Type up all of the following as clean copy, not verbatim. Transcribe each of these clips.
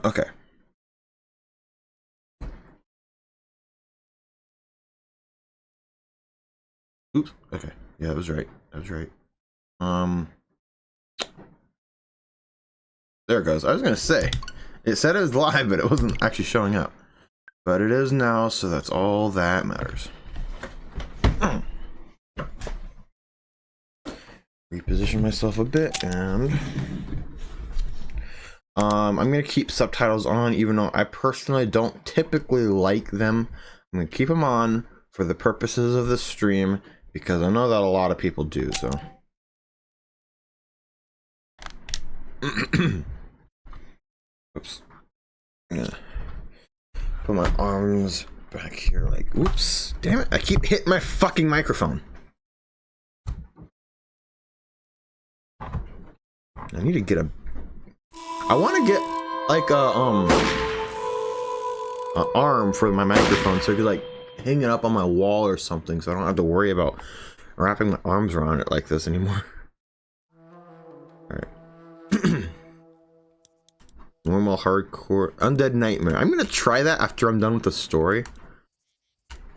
Okay. Oops. Okay. Yeah, that was right. That was right. There it goes. I was gonna say, it said it was live, but it wasn't actually showing up. But it is now, so that's all that matters. Reposition myself a bit, and I'm gonna keep subtitles on, even though I personally don't typically like them. I'm gonna keep them on for the purposes of the stream because I know that a lot of people do. So. Oops. Yeah. Put my arms back here, like, oops, damn it, I keep hitting my fucking microphone. I need to get a, I want to get like a arm for my microphone so I could like hang it up on my wall or something, so I don't have to worry about wrapping my arms around it like this anymore. All right. Normal, hardcore, undead nightmare. I'm gonna try that after I'm done with the story.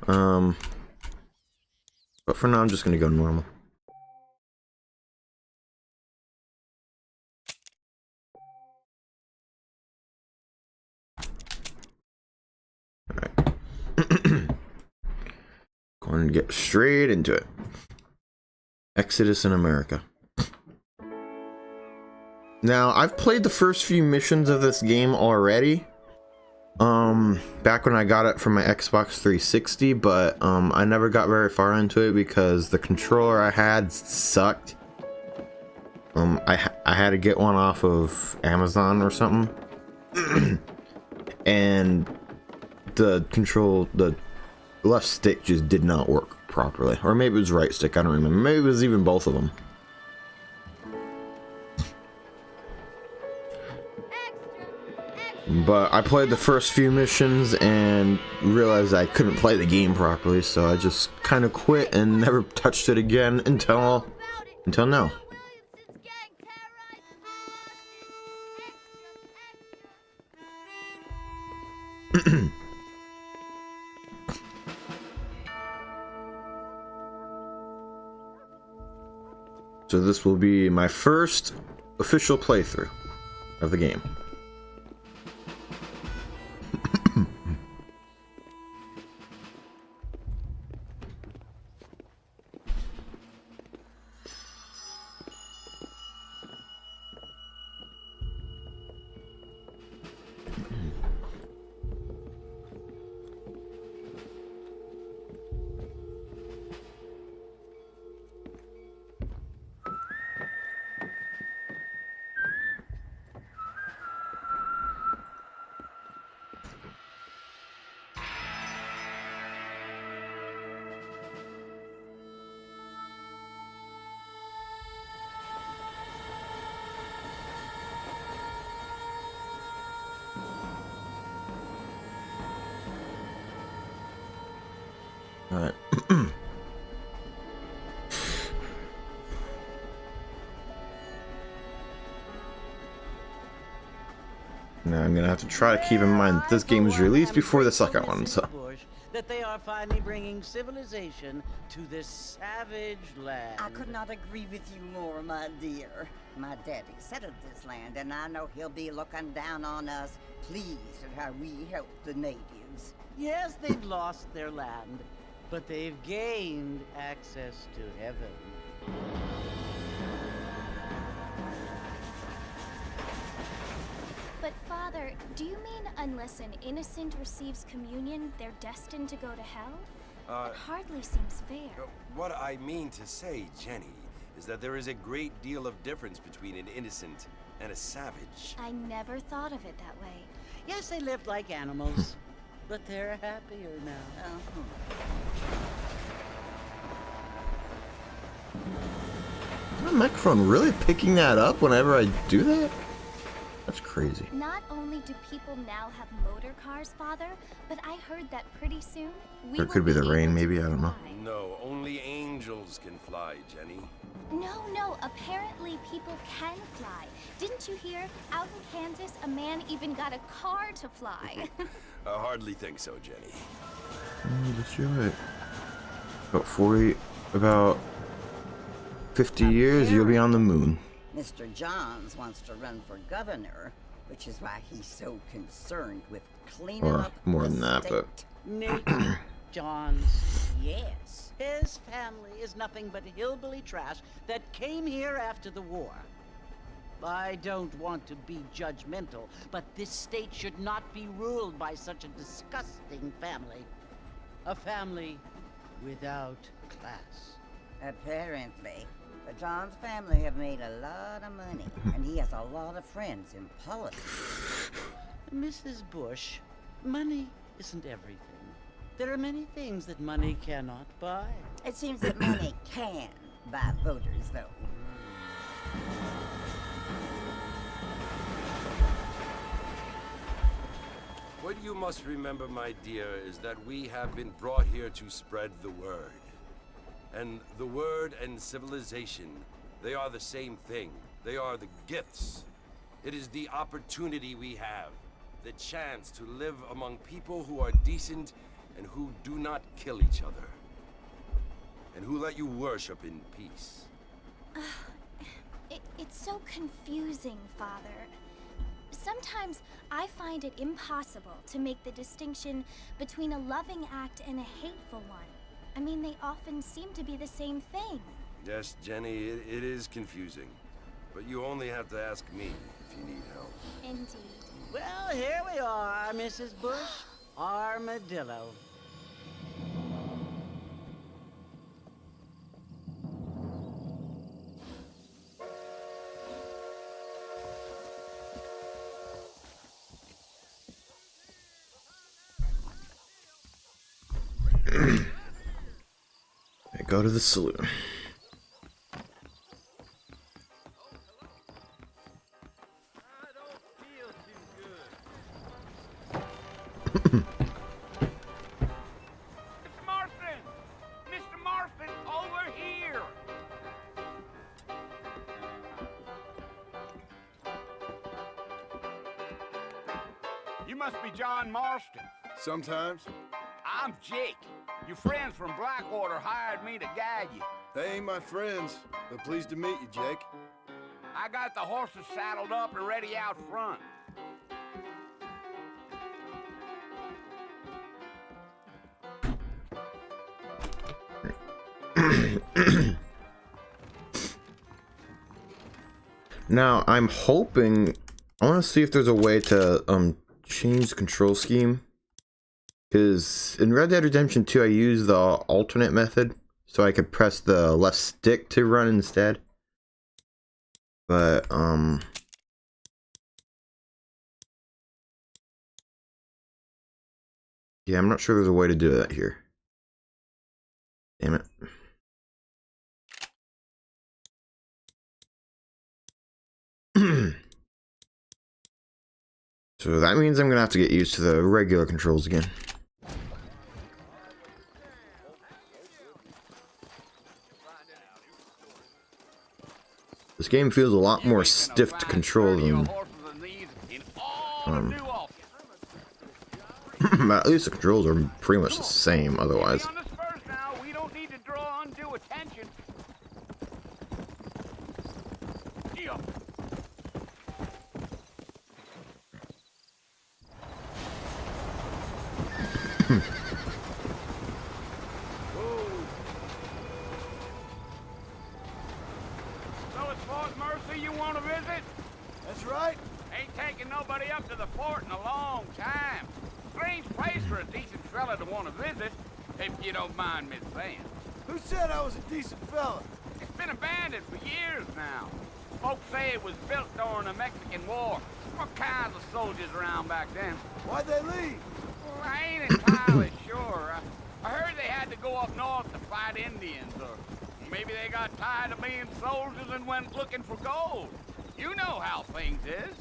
But for now, I'm just gonna go normal. Alright. Going to get straight into it. Exodus in America. Now, I've played the first few missions of this game already. Back when I got it from my Xbox 360, but I never got very far into it because the controller I had sucked. I had to get one off of Amazon or something. And the left stick just did not work properly. Or maybe it was right stick, I don't remember. Maybe it was even both of them. But I played the first few missions and realized I couldn't play the game properly, so I just kind of quit and never touched it again until now. So this will be my first official playthrough of the game. Alright. Now I'm gonna have to try to keep in mind that this game was released before the second one, so. That they are finally bringing civilization to this savage land. I could not agree with you more, my dear. My daddy settled this land, and I know he'll be looking down on us, pleased at how we help the natives. Yes, they've lost their land, but they've gained access to heaven. But Father, do you mean unless an innocent receives communion, they're destined to go to hell? It hardly seems fair. What I mean to say, Jenny, is that there is a great deal of difference between an innocent and a savage. I never thought of it that way. Yes, they lived like animals, but they're happier now. Is my microphone really picking that up whenever I do that? That's crazy. Not only do people now have motor cars, Father, but I heard that pretty soon we Or it will could be the able rain, to maybe, I don't know. fly. No, only angels can fly, Jenny. No, apparently people can fly. Didn't you hear? Out in Kansas, a man even got a car to fly. I hardly think so, Jenny. That's right. About 50 years, you'll be on the moon. Mr. Johns wants to run for governor, which is why he's so concerned with cleaning Or up more the than that, but state. Nate Johns, yes. His family is nothing but hillbilly trash that came here after the war. I don't want to be judgmental, but this state should not be ruled by such a disgusting family. A family without class. Apparently. The Johns family have made a lot of money, and he has a lot of friends in politics. Mrs. Bush, money isn't everything. There are many things that money cannot buy. It seems that money can buy voters, though. What you must remember, my dear, is that we have been brought here to spread the word. And the word and civilization, they are the same thing. They are the gifts. It is the opportunity we have, the chance to live among people who are decent and who do not kill each other. And who let you worship in peace. It's so confusing, Father. Sometimes I find it impossible to make the distinction between a loving act and a hateful one. I mean, they often seem to be the same thing. Yes, Jenny, it is confusing. But you only have to ask me if you need help. Indeed. Well, here we are, Mrs. Bush. Armadillo. I go to the saloon. Mr. Marston! Mr. Marston, over here! You must be John Marston. Sometimes. I'm Jake. Your friends from Blackwater hired me to guide you. They ain't my friends, but pleased to meet you, Jake. I got the horses saddled up and ready out front. Now, I'm hoping... I want to see if there's a way to change the control scheme. Because in Red Dead Redemption 2, I used the alternate method. So I could press the left stick to run instead. But, yeah, I'm not sure there's a way to do that here. Damn it. So that means I'm gonna have to get used to the regular controls again. This game feels a lot more stiff to control than at least the controls are pretty much the same otherwise. We don't need to draw undue attention. So it's Fort Mercy you want to visit? That's right. Ain't taken nobody up to the fort in a long time. Strange place for a decent fella to want to visit, if you don't mind me saying. Who said I was a decent fella? It's been abandoned for years now. Folks say it was built during the Mexican War. What kinds of soldiers around back then? Why'd they leave? Well, I ain't entirely sure. I heard they had to go up north to fight Indians, or maybe they got tired of being soldiers and went looking for gold. You know how things is.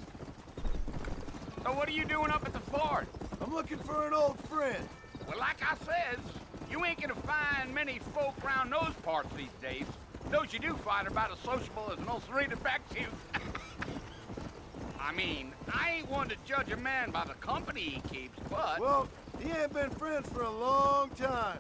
So what are you doing up at the fort? I'm looking for an old friend. Well, like I says, you ain't gonna find many folk around those parts these days. Those you do find are about as sociable as an old serrated backtooth. I mean, I ain't one to judge a man by the company he keeps, but... Well, he ain't been friends for a long time.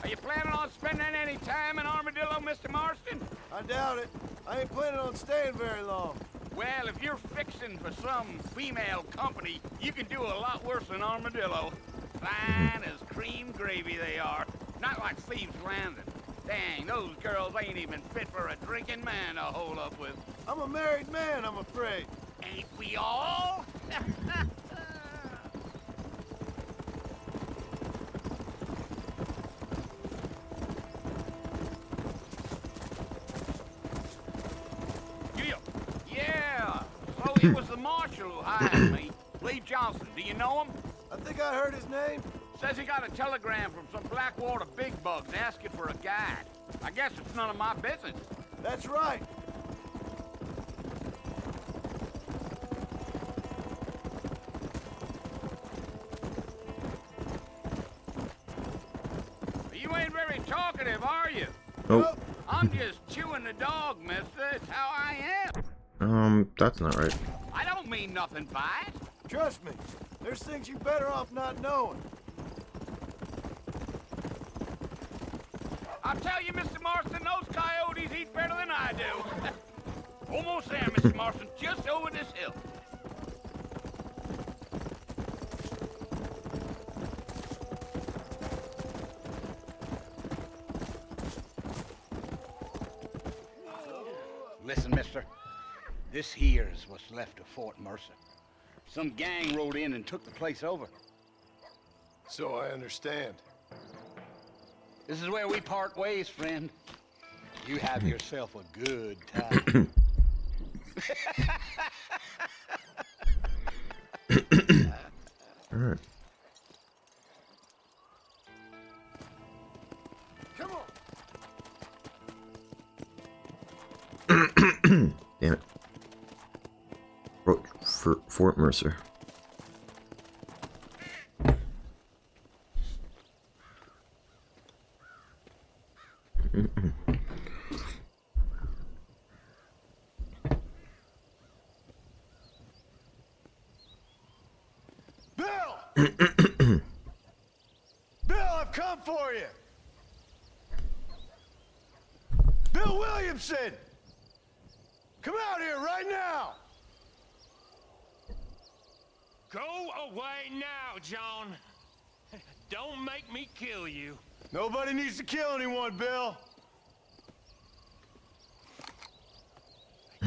Are you planning on spending any time in Armadillo, Mr. Marston? I doubt it. I ain't planning on staying very long. Well, if you're fixing for some female company, you can do a lot worse than Armadillo. Fine as cream gravy they are. Not like Thieves' Landing. Dang, those girls ain't even fit for a drinking man to hole up with. I'm a married man, I'm afraid. Ain't we all? Yeah, so it was the marshal who hired me. Lee Johnson, do you know him? I think I heard his name. Says he got a telegram from some Blackwater big bugs asking for a guide. I guess it's none of my business. That's right. You ain't very talkative, are you? Oh, I'm just chewing the dog, mister. It's how I am. that's not right. I don't mean nothing by it. Trust me, there's things you better off not knowing. I'll tell you, Mr. Marston, those coyotes eat better than I do. Almost there, Mr. Marston, just over this hill. Listen, mister. This here's what's left of Fort Mercer. Some gang rode in and took the place over. So I understand. This is where we part ways, friend. You have yourself a good time. All right. Come on. Damn it. Fort Mercer. Bill! Bill, I've come for you! Bill Williamson! Come out here right now! Go away now, John. Don't make me kill you. Nobody needs to kill anyone, Bill.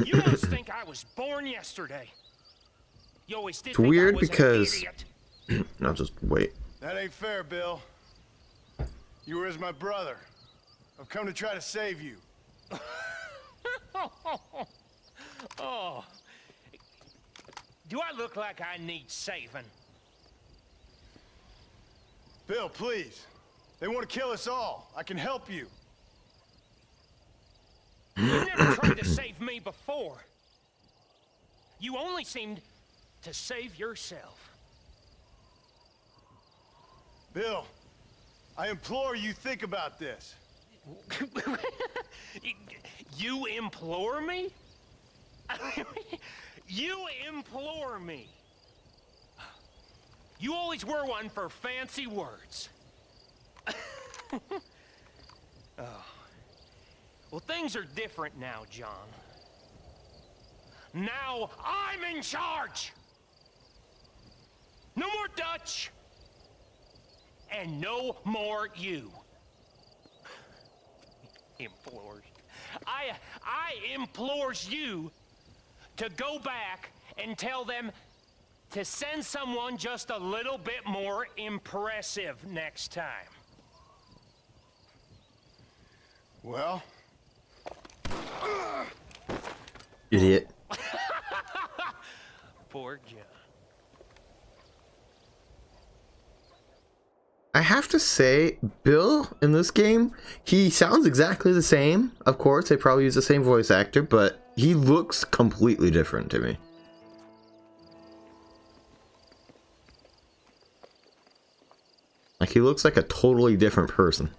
You must think I was born yesterday. You always did It's think I weird was because an idiot. I'll just wait. That ain't fair, Bill. You were as my brother. I've come to try to save you. Oh. Do I look like I need saving? Bill, please. They want to kill us all. I can help you. You never tried to save me before. You only seemed to save yourself. Bill, I implore you think about this. You implore me? You implore me. You always were one for fancy words. Oh. Well, things are different now, John. Now I'm in charge. No more Dutch. And no more you. Implores. I implores you to go back and tell them to send someone just a little bit more impressive next time. Well, Idiot. Poor John. I have to say, Bill in this game, he sounds exactly the same. Of course, they probably use the same voice actor, but he looks completely different to me. Like, he looks like a totally different person.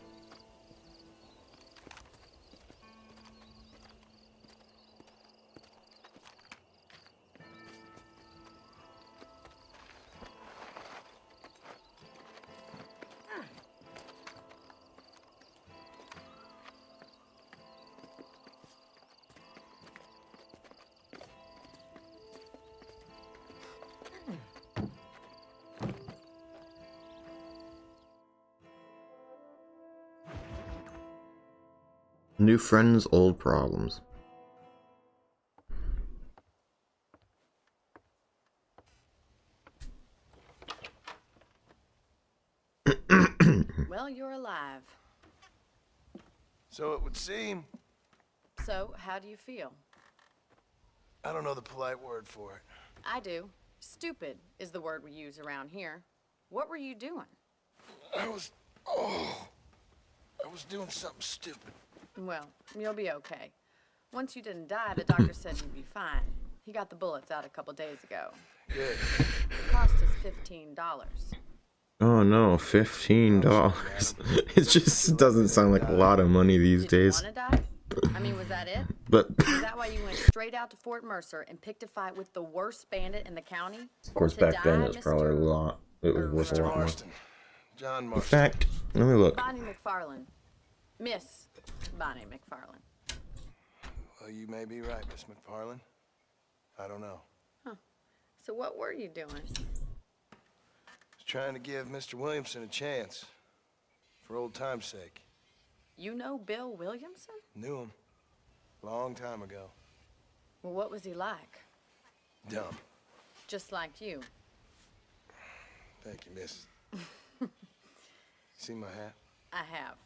New friends, old problems. Well, you're alive. So it would seem. So, how do you feel? I don't know the polite word for it. I do. Stupid is the word we use around here. What were you doing? I was doing something stupid. Well, you'll be okay. Once you didn't die, the doctor said you'd be fine. He got the bullets out a couple days ago. Good. It cost us $15. Oh no, $15. It just doesn't sound like a lot of money these Did you days. want to die? I mean, was that it? But Is that why you went straight out to Fort Mercer and picked a fight with the worst bandit in the county? of course, To back then die, it was probably a Mr. lot. It was worth a Mr. lot more. Marston. John In Marston. fact, let me look. Bonnie McFarlane. Miss Bonnie McFarlane. Well, you may be right, Miss McFarlane. I don't know. So what were you doing? Was trying to give Mr. Williamson a chance. For old time's sake. You know Bill Williamson? Knew him. Long time ago. Well, what was he like? Dumb. Just like you. Thank you, miss. See my hat? I have.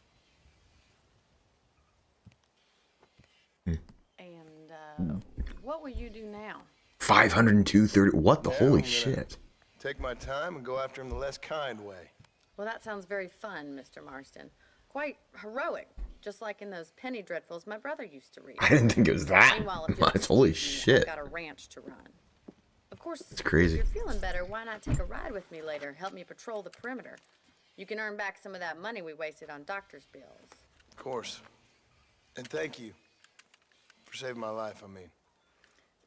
And, what will you do now? 502.30. What the Yeah, holy I'm gonna- shit? Take my time and go after him the less kind way. Well, that sounds very fun, Mr. Marston. Quite heroic, just like in those penny dreadfuls my brother used to read. I didn't think it was that Meanwhile, if you'll much. Holy excuse me, shit. I've got a ranch to run. Of course, It's crazy. if you're feeling better, why not take a ride with me later? Help me patrol the perimeter. You can earn back some of that money we wasted on doctor's bills. Of course. And thank you. For saving my life, I mean.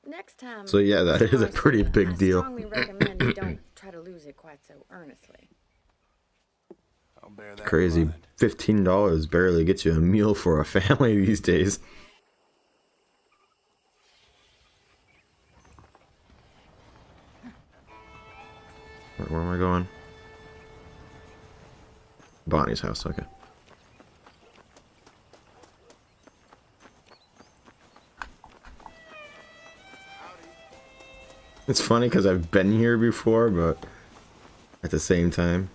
Next time. So yeah, that Mr. is a pretty Marston, big deal. I strongly recommend you don't try to lose it quite so earnestly. I'll bear that in Crazy. mind. $15 barely gets you a meal for a family these days. Where am I going? Bonnie's house, okay. It's funny because I've been here before, but at the same time.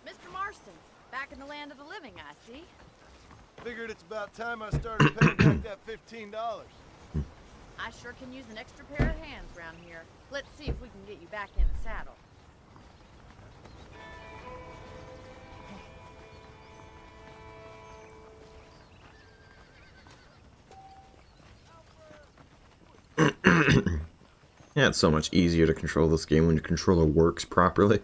Mr. Marston, back in the land of the living, I see. Figured it's about time I started paying back that $15. I sure can use an extra pair of hands around here. Let's see if we can get you back in the saddle. Yeah, it's so much easier to control this game when your controller works properly.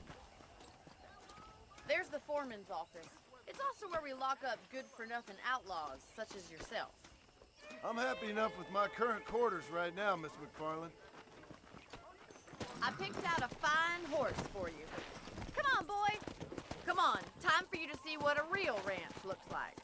There's the foreman's office. It's also where we lock up good-for-nothing outlaws, such as yourself. I'm happy enough with my current quarters right now, Miss McFarlane. I picked out a fine horse for you. Come on, boy. Come on. Time for you to see what a real ranch looks like.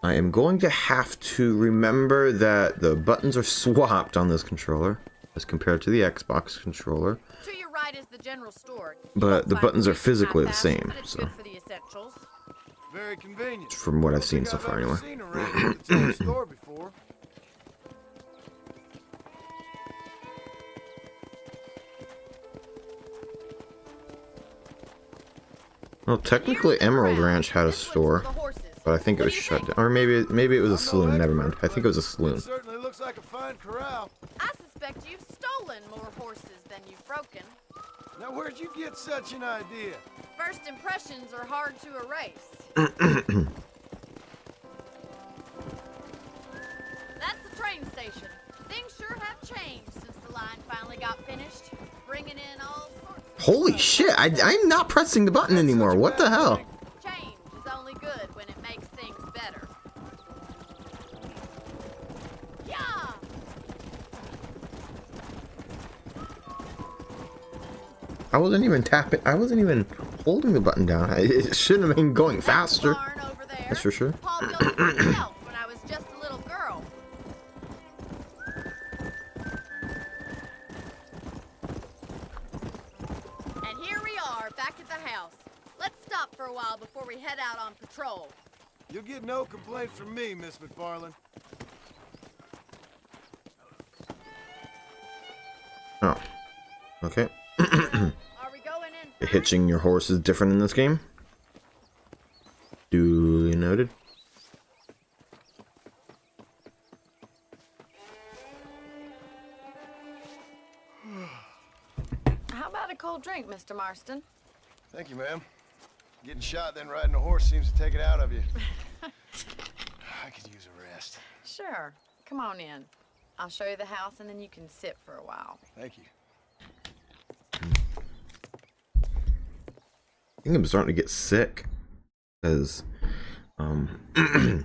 I am going to have to remember that the buttons are swapped on this controller as compared to the Xbox controller. To your right is the general store. But the buttons are physically the same, But it's so good for the essentials. Very convenient. from what I've Don't seen think so I've far ever anyway. seen a ranch with its own store before. Well, technically Emerald Ranch had a store, but I think it was shut down. Or maybe it was a saloon. Never mind. I think it was a saloon. Certainly looks like a fine corral. I suspect you've stolen more horses than you've broken. Now, where'd you get such an idea? First impressions are hard to erase. That's the train station. Things sure have changed since the line finally got finished, bringing in all sorts of... Holy shit! I'm not pressing the button anymore. What the hell? Change is only good when it makes things better. Yeah! I wasn't even tapping. I wasn't even holding the button down. It shouldn't have been going faster. Barn over there. That's for sure. Paul built it himself when I was just a little girl. And here we are, back at the house. Let's stop for a while before we head out on patrol. You'll get no complaints from me, Miss McFarland. Oh. Okay. Are we going in? Hitching your horse is different in this game. Duly noted. How about a cold drink, Mr. Marston? Thank you, ma'am. Getting shot, then riding a horse seems to take it out of you. I could use a rest. Sure. Come on in. I'll show you the house and then you can sit for a while. Thank you. I think I'm starting to get sick. Because, Mr.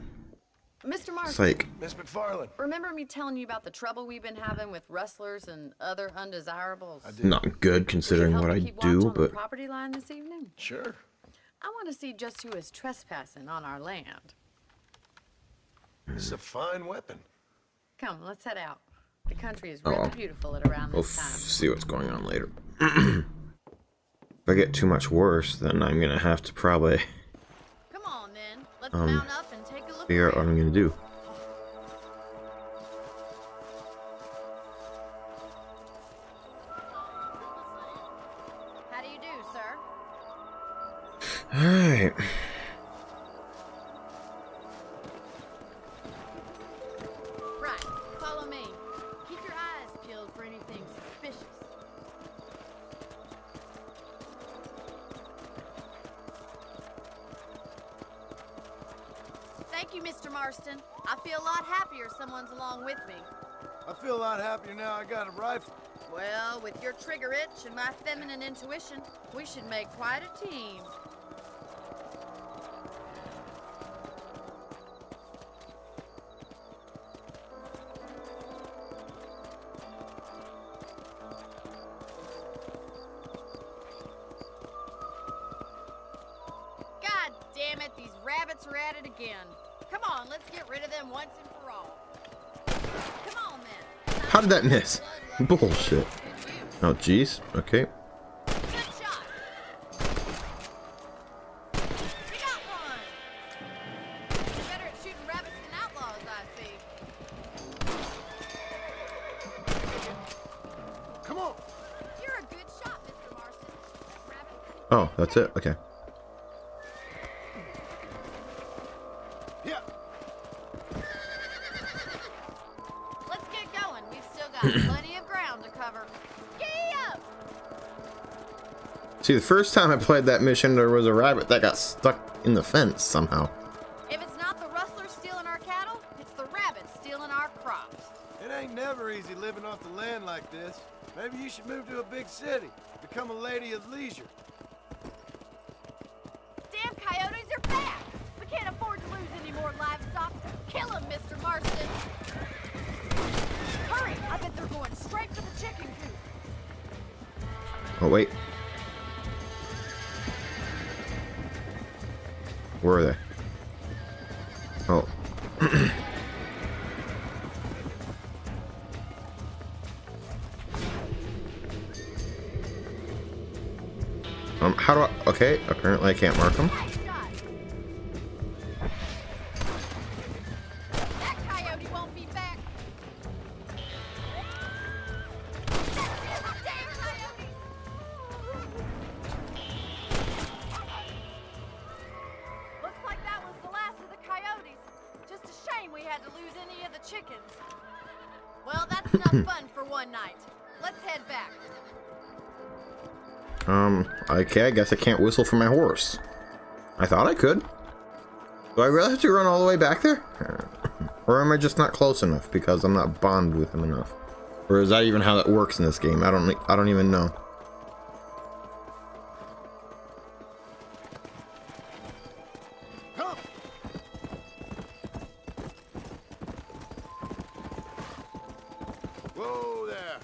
it's Marston, like, Miss McFarland. remember me telling you about the trouble we've been having with rustlers and other undesirables? I did. not good considering Help what me I keep watch do, on the but property line this evening? Sure. I want to see just who is trespassing on our land. This is a fine weapon. Come, let's head out. The country is Oh, really well. beautiful at around we'll this time. see what's going on later. If I get too much worse, then I'm gonna have to probably Come on, then. Let's mount up and take a look figure out what around. I'm gonna do. How do you do, sir? Alright. Right. Follow me. Keep your eyes peeled for anything suspicious. Thank you, Mr. Marston. I feel a lot happier someone's along with me. I feel a lot happier now I got a rifle. Well, with your trigger itch and my feminine intuition, we should make quite a team. God damn it, these rabbits are at it again. Come on, let's get rid of them once and for all. Come on, then. How did that miss? Bullshit. Oh, jeez. Okay. Good shot. We got one. You're better at shooting rabbits than outlaws, I see. Come on. You're a good shot, Mr. Marston. Rabbit. Oh, that's it? Okay. Yeah. Let's get going. We've still got plenty of ground to cover. Giddy up! See, the first time I played that mission, there was a rabbit that got stuck in the fence somehow. If it's not the rustlers stealing our cattle, it's the rabbits stealing our crops. It ain't never easy living off the land like this. Maybe you should move to a big city. Become a lady of leisure. Damn coyotes are back! We can't afford to lose any more livestock. Kill them, Mr. Marston! Hurry! I bet they're going straight for the chicken coop. Oh, wait. Where are they? Oh. How do I... Okay, apparently I can't mark them. Nice shot. That coyote won't be back. Damn coyote! had to lose any of the chickens. Well, that's enough fun for one night. Let's head back. Okay, I guess I can't whistle for my horse. I thought I could. Do I really have to run all the way back there? Or am I just not close enough because I'm not bonded with him enough? Or is that even how that works in this game? I don't even know. Whoa there.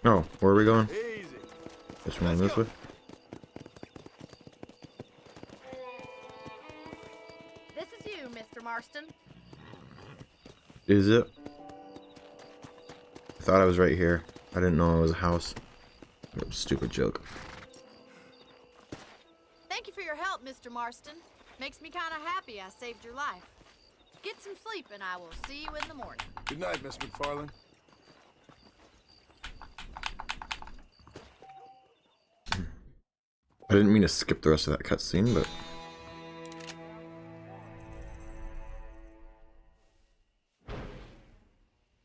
Oh, where are we going? Easy. Just running this way? This is you, Mr. Marston. Is it? I thought I was right here. I didn't know it was a house. Stupid joke. Thank you for your help, Mr. Marston. Makes me kind of happy I saved your life. Get some sleep and I will see you in the morning. Good night, Miss McFarland. I didn't mean to skip the rest of that cutscene, but...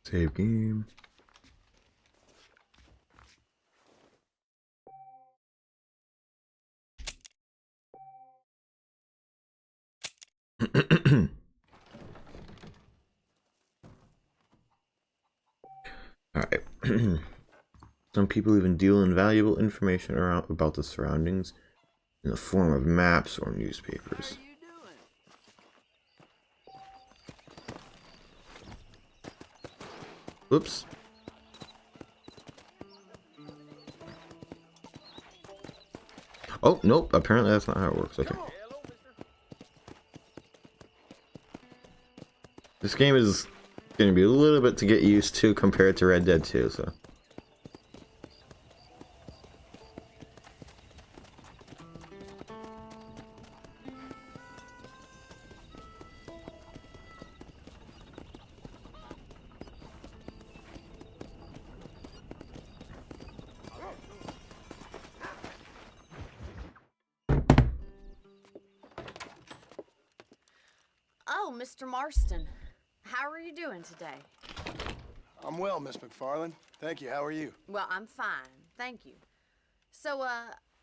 Save game. Alright. Some people even deal in valuable information around about the surroundings in the form of maps or newspapers. Oops. Oh, nope. Apparently that's not how it works. Okay. This game is going to be a little bit to get used to compared to Red Dead 2, so... Oh, Mr. Marston. How are you doing today? I'm well, Miss McFarland. Thank you. How are you? Well, I'm fine. Thank you. So,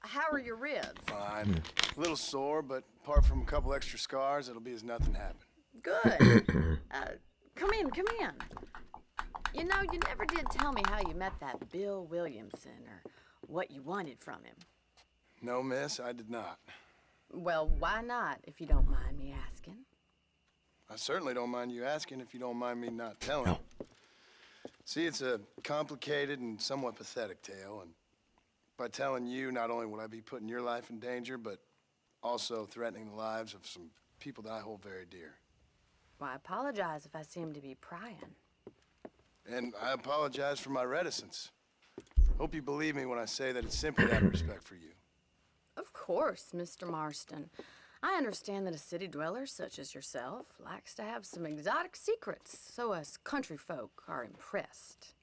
how are your ribs? Fine. A little sore, but apart from a couple extra scars, it'll be as nothing happened. Good. Come in, come in. You know, you never did tell me how you met that Bill Williamson or what you wanted from him. No, miss, I did not. Well, why not, if you don't mind me asking? I certainly don't mind you asking if you don't mind me not telling. See, it's a complicated and somewhat pathetic tale, and by telling you, not only will I be putting your life in danger, but also threatening the lives of some people that I hold very dear. Well, I apologize if I seem to be prying. And I apologize for my reticence. Hope you believe me when I say that it's simply out of respect for you. Of course, Mr. Marston. I understand that a city dweller such as yourself likes to have some exotic secrets, so us country folk are impressed.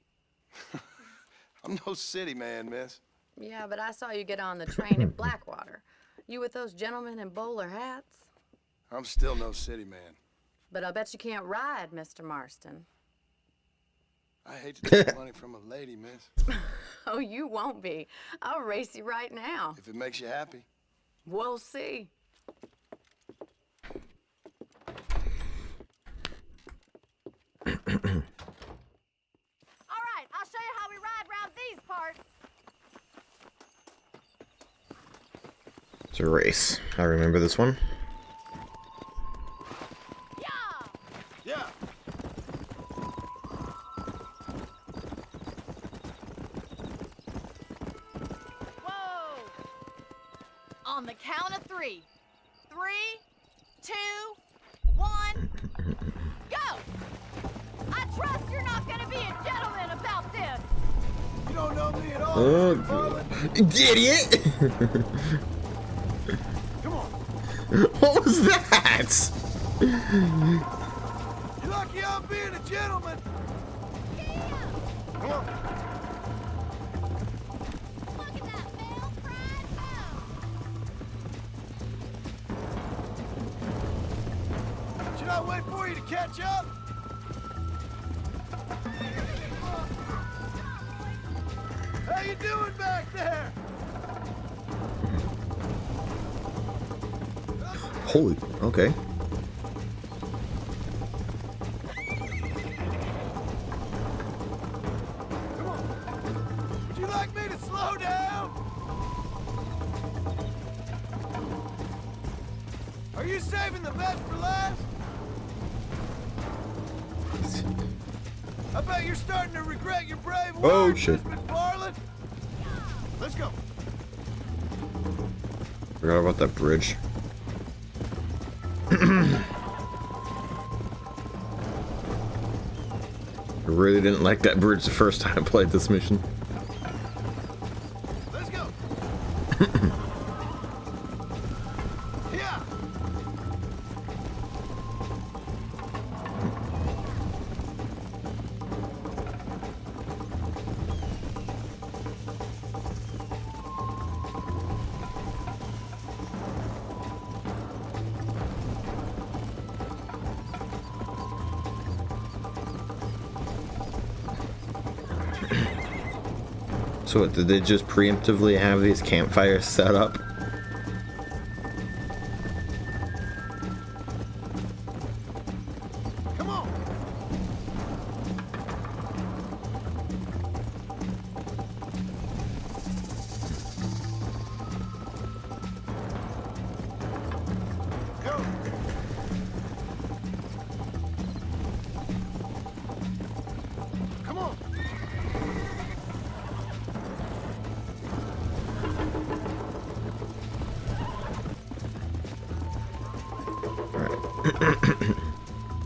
I'm no city man, miss. Yeah, but I saw you get on the train at Blackwater. You with those gentlemen in bowler hats? I'm still no city man. But I bet you can't ride, Mr. Marston. I hate to take money from a lady, miss. Oh, you won't be. I'll race you right now. If it makes you happy. We'll see. All right, I'll show you how we ride around these parts. It's a race. I remember this one. Yeah. Whoa! On the count of 3. 3, 2, 1, go! I trust you're not gonna be a gentleman about this. You don't know me at all, Mr. McFarland. Idiot! What was that? You're lucky I'm being a gentleman. Come on. Look at that male pride move. Should I wait for you to catch up? How you doing back there? Holy, okay. Come on. Would you like me to slow down? Are you saving the best for last? I bet you're starting to regret your brave Oh, words, shit. Miss McFarland. Let's go. Forgot about that bridge. I really didn't like that bridge the first time I played this mission. Let's go. Yeah. So what, did they just preemptively have these campfires set up? Come on. Go. Come on.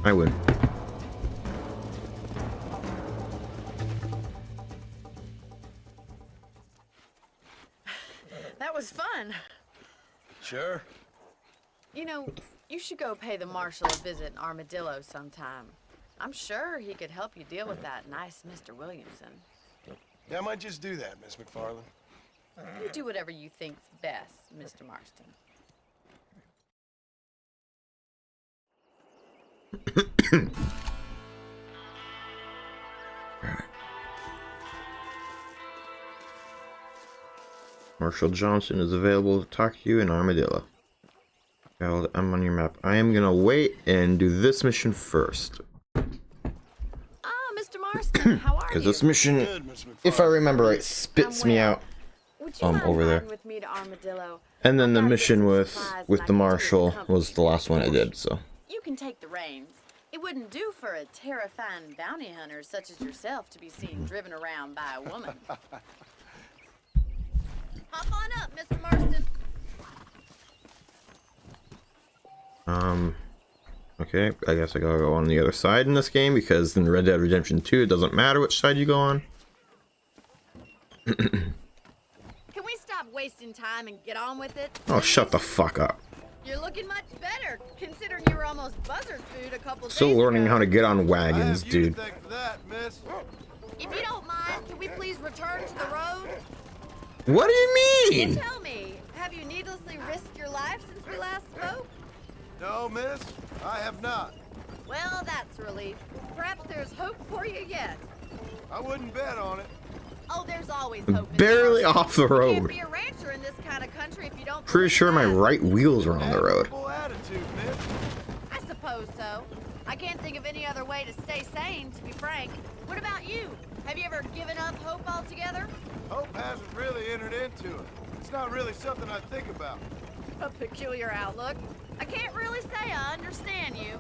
I win. That was fun. Sure. You know, you should go pay the marshal a visit in Armadillo sometime. I'm sure he could help you deal with that nice Mr. Williamson. Yeah, I might just do that, Miss McFarland. You do whatever you think's best, Mr. Marston. Marshal Johnson is available to talk to you in Armadillo. I'm on your map. I am gonna wait and do this mission first. Ah, Mr. Marston, how are you? Because this mission, Good, Miss McFarland. if I remember right, spits me out. Would you mind over there. riding with me to Armadillo? And then I've the got mission some with supplies and I the can do Marshal company. was the last one I did, so. You can take the reins. It wouldn't do for a terrifying bounty hunter such as yourself to be seen driven around by a woman. Hop on up, Mr. Marston. Okay, I guess I gotta go on the other side in this game because in Red Dead Redemption 2 it doesn't matter which side you go on. Can we stop wasting time and get on with it? Oh, shut the fuck up. You're looking much better, considering you were almost buzzard food a couple Still days learning ago. how to get on I wagons, have you dude. to thank for that, miss. If you don't mind, can we please return to the road? What do you mean? Tell me, have you needlessly risked your life since we last spoke? No, miss, I have not. Well, that's a relief. Perhaps there's hope for you yet. I wouldn't bet on it. Oh, there's always hope. Mr. Barely Marston. off the You can't road. be a rancher in this kind of country if you don't. Pretty believe sure my that. right wheels are on the road. Admirable attitude, miss. I suppose so. I can't think of any other way to stay sane, to be frank. What about you? Have you ever given up hope altogether? Hope hasn't really entered into it. It's not really something I think about. A peculiar outlook. I can't really say I understand you.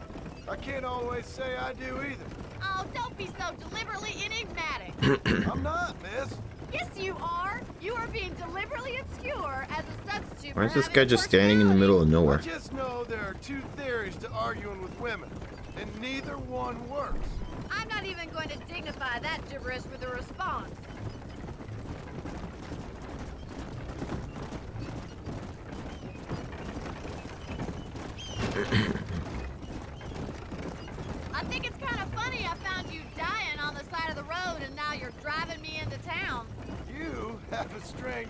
I can't always say I do either. Oh, don't be so deliberately enigmatic. I'm not, miss. Yes, you are. You are being deliberately obscure as a substitute. Why is for this having guy just standing in the personality. middle of I nowhere? just know there are two theories to arguing with women, and neither one works. I'm not even going to dignify that gibberish with a response.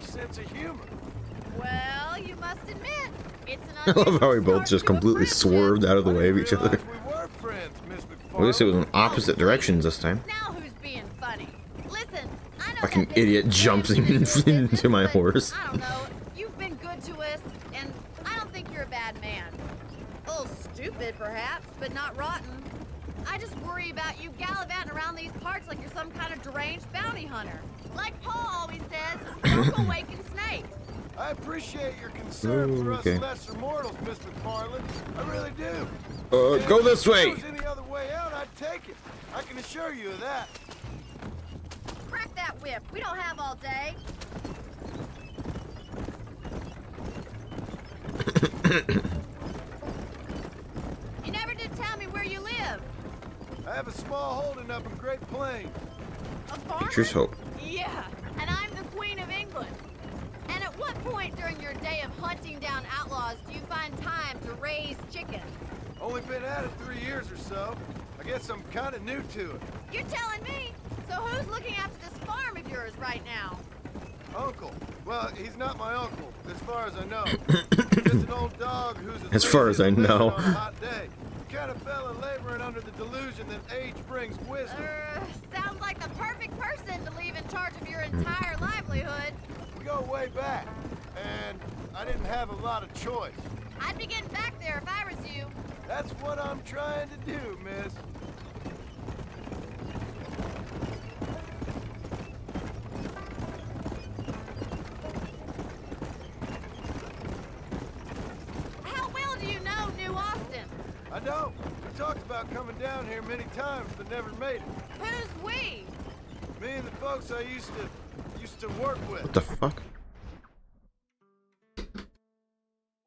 strange sense of humor. Well, you must admit, it's an I love how we unusual both just start to a completely friendship. swerved out of the I way of didn't each other. realize we were friends, Miss At least it was McFarland. in opposite directions this time. Now who's being funny? Listen, I know Fucking that idiot business jumps is your into business, my but horse. I don't know. You've been good to us, and I don't think you're a bad man. A little stupid, perhaps, but not rotten. I just worry about you gallivanting around these parts like you're some kind of deranged bounty hunter. Like Paul always says, don't awaken snakes. I appreciate your concern for us Okay. lesser mortals, Miss McFarland. I really do. Go this way. If there was any other way out, I'd take it. I can assure you of that. Crack that whip. We don't have all day. You never did tell me where you live. I have a small holding up in Great Plains. A farmer? Nature's hope. Yeah, and I'm the Queen of England. And at what point during your day of hunting down outlaws do you find time to raise chickens? Only been at it 3 years or so. I guess I'm kind of new to it. You're telling me? So who's looking after this farm of yours right now? Uncle. Well, he's not my uncle, as far as I know. Just an old dog who's As far as I lazy a lizard know. on a hot day. The kind of fella laboring under the delusion that age brings wisdom. Sounds like the perfect person to leave in charge of your entire livelihood. We go way back, and I didn't have a lot of choice. I'd be getting back there if I was you. That's what I'm trying to do, miss. How well do you know New Austin? I don't. We talked about coming down here many times, but never made it. Who's we? Me and the folks I used to work with. What the fuck?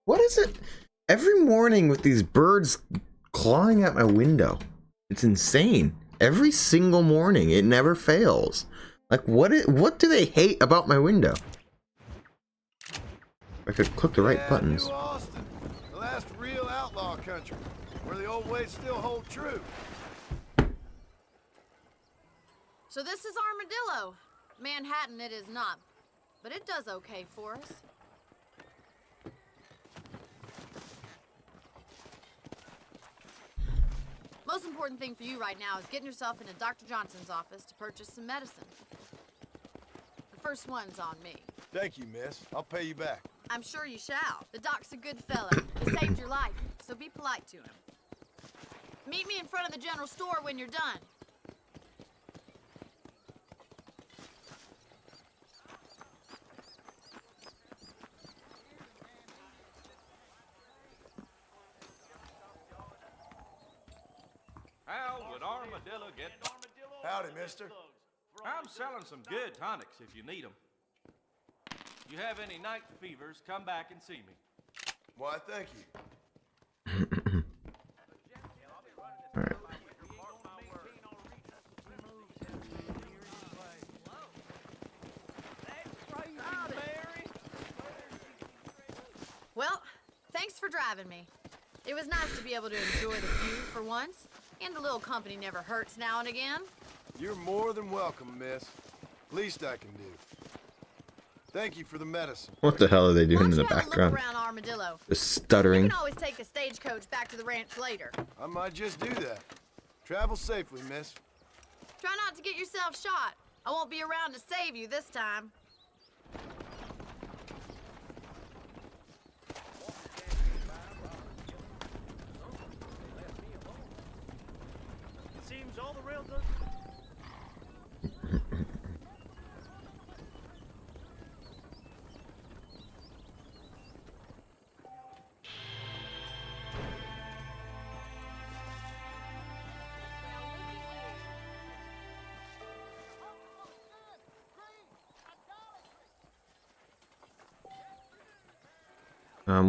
What is it? Every morning with these birds clawing at my window. It's insane. Every single morning. It never fails. Like, what do they hate about my window? I could click the right Yeah, buttons. New Austin, the last real outlaw country, where the old ways still hold true. So this is Armadillo. Manhattan it is not, but it does okay for us. Most important thing for you right now is getting yourself into Dr. Johnson's office to purchase some medicine. The first one's on me. Thank you, miss. I'll pay you back. I'm sure you shall. The doc's a good fella. He saved your life, so be polite to him. Meet me in front of the general store when you're done. How would Armadillo get... Howdy, mister. I'm selling some good tonics if you need them. You have any night fevers, come back and see me. Why, thank you. Alright. Well, thanks for driving me. It was nice to be able to enjoy the view for once, and a little company never hurts now and again. You're more than welcome, miss. Least I can do. Thank you for the medicine. What the hell are they Why doing don't in the you have a look background? around Armadillo? Just You stuttering. can always take a stagecoach back to the ranch later. I might just do that. Travel safely, miss. Try not to get yourself shot. I won't be around to save you this time. Seems all the rails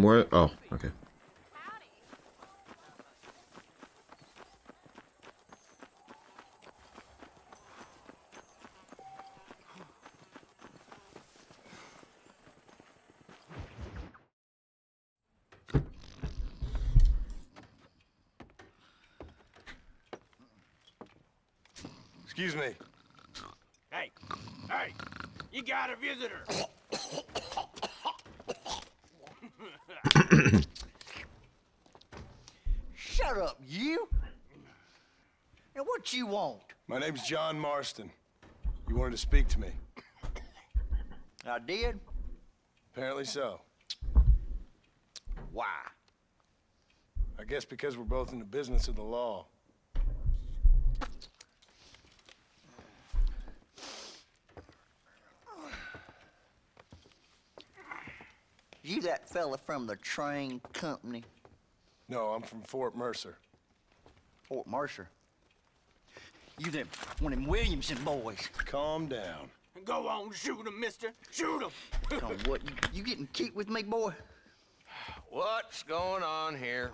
Where? Oh, okay. Excuse me. Hey, you got a visitor. Shut up, you! Now what you want? My name's John Marston. You wanted to speak to me. I did? Apparently so. Why? I guess because we're both in the business of the law. You that fella from the train company? No, I'm from Fort Mercer. Fort Mercer? You them one of them Williamson boys. Calm down. Go on, shoot him, mister. Shoot him. Come on, what? You getting cute with me, boy? What's going on here?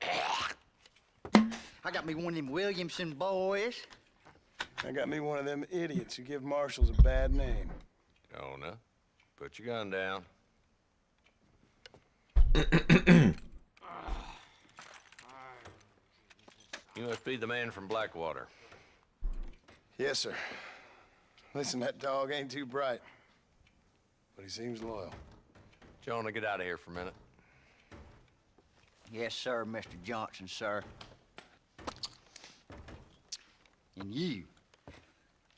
I got me one of them Williamson boys. I got me one of them idiots who give marshals a bad name. Jonah, put your gun down. You must be the man from Blackwater. Yes, sir. Listen, that dog ain't too bright, but he seems loyal. Jonah, get out of here for a minute. Yes, sir, Mr. Johnson, sir. And you.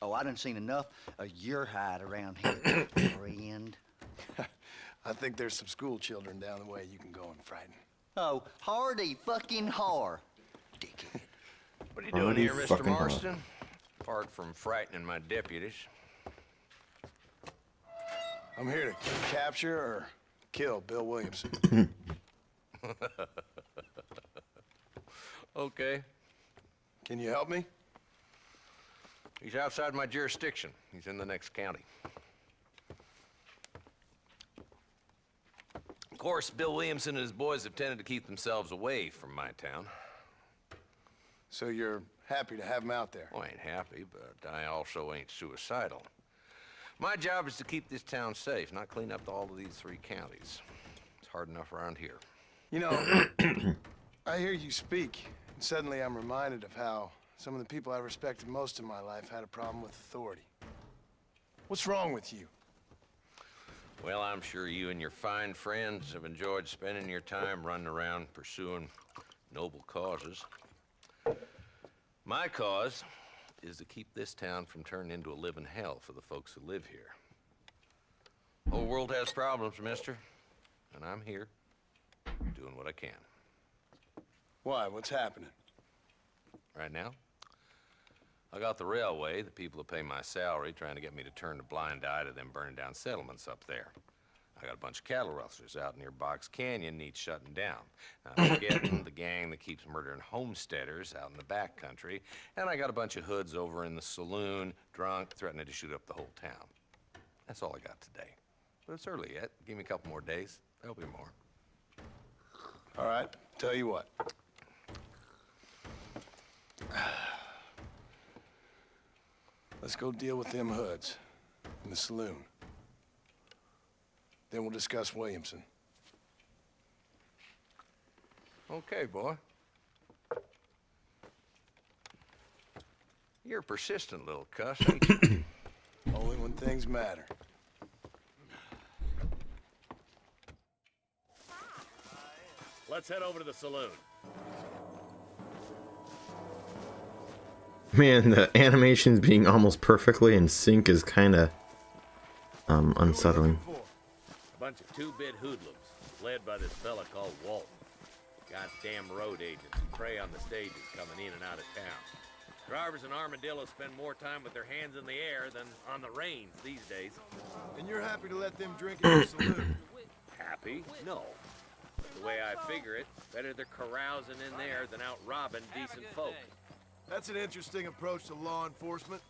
Oh, I done seen enough of your hide around here, friend. I think there's some school children down the way you can go and frighten. Oh, hardy fucking har. Dickhead. What are you doing here, Mr. Marston? Apart from frightening my deputies. I'm here to capture or kill Bill Williamson. Okay. Can you help me? He's outside my jurisdiction. He's in the next county. Of course, Bill Williamson and his boys have tended to keep themselves away from my town. So you're happy to have him out there? Well, I ain't happy, but I also ain't suicidal. My job is to keep this town safe, not clean up all of these 3 counties. It's hard enough around here. You know, I hear you speak, and suddenly I'm reminded of how some of the people I respected most in my life had a problem with authority. What's wrong with you? Well, I'm sure you and your fine friends have enjoyed spending your time running around pursuing noble causes. My cause is to keep this town from turning into a living hell for the folks who live here. The whole world has problems, mister, and I'm here doing what I can. Why? What's happening? Right now, I got the railway, the people who pay my salary, trying to get me to turn a blind eye to them burning down settlements up there. I got a bunch of cattle rustlers out near Box Canyon needs shutting down. I'm forgetting the gang that keeps murdering homesteaders out in the back country, and I got a bunch of hoods over in the saloon, drunk, threatening to shoot up the whole town. That's all I got today. But it's early yet. Give me a couple more days. There'll be more. All right, tell you what. Let's go deal with them hoods in the saloon. Then we'll discuss Williamson. Okay, boy. You're a persistent little cuss, ain't you? Only when things matter. Let's head over to the saloon. Man, the animations being almost perfectly in sync is kind of unsettling. A bunch of 2-bit hoodlums, led by this fella called Walton. Goddamn road agents who prey on the stages coming in and out of town. Drivers in Armadillo spend more time with their hands in the air than on the reins these days. And you're happy to let them drink in the saloon? Happy? No. The way I figure it, better they're carousing in there than out robbing decent folk. That's an interesting approach to law enforcement.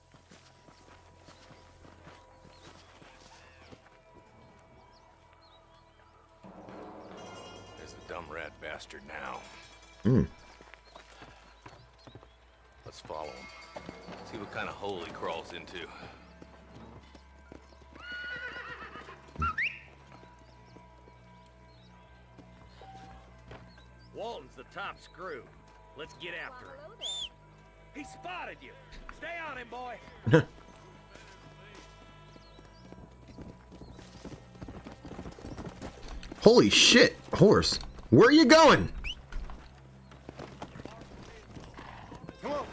There's the dumb rat bastard now. Let's follow him. See what kind of hole he crawls into. Walton's the top screw. Let's get after him. He spotted you. Stay on him, boy. Holy shit, horse. Where are you going? Come on.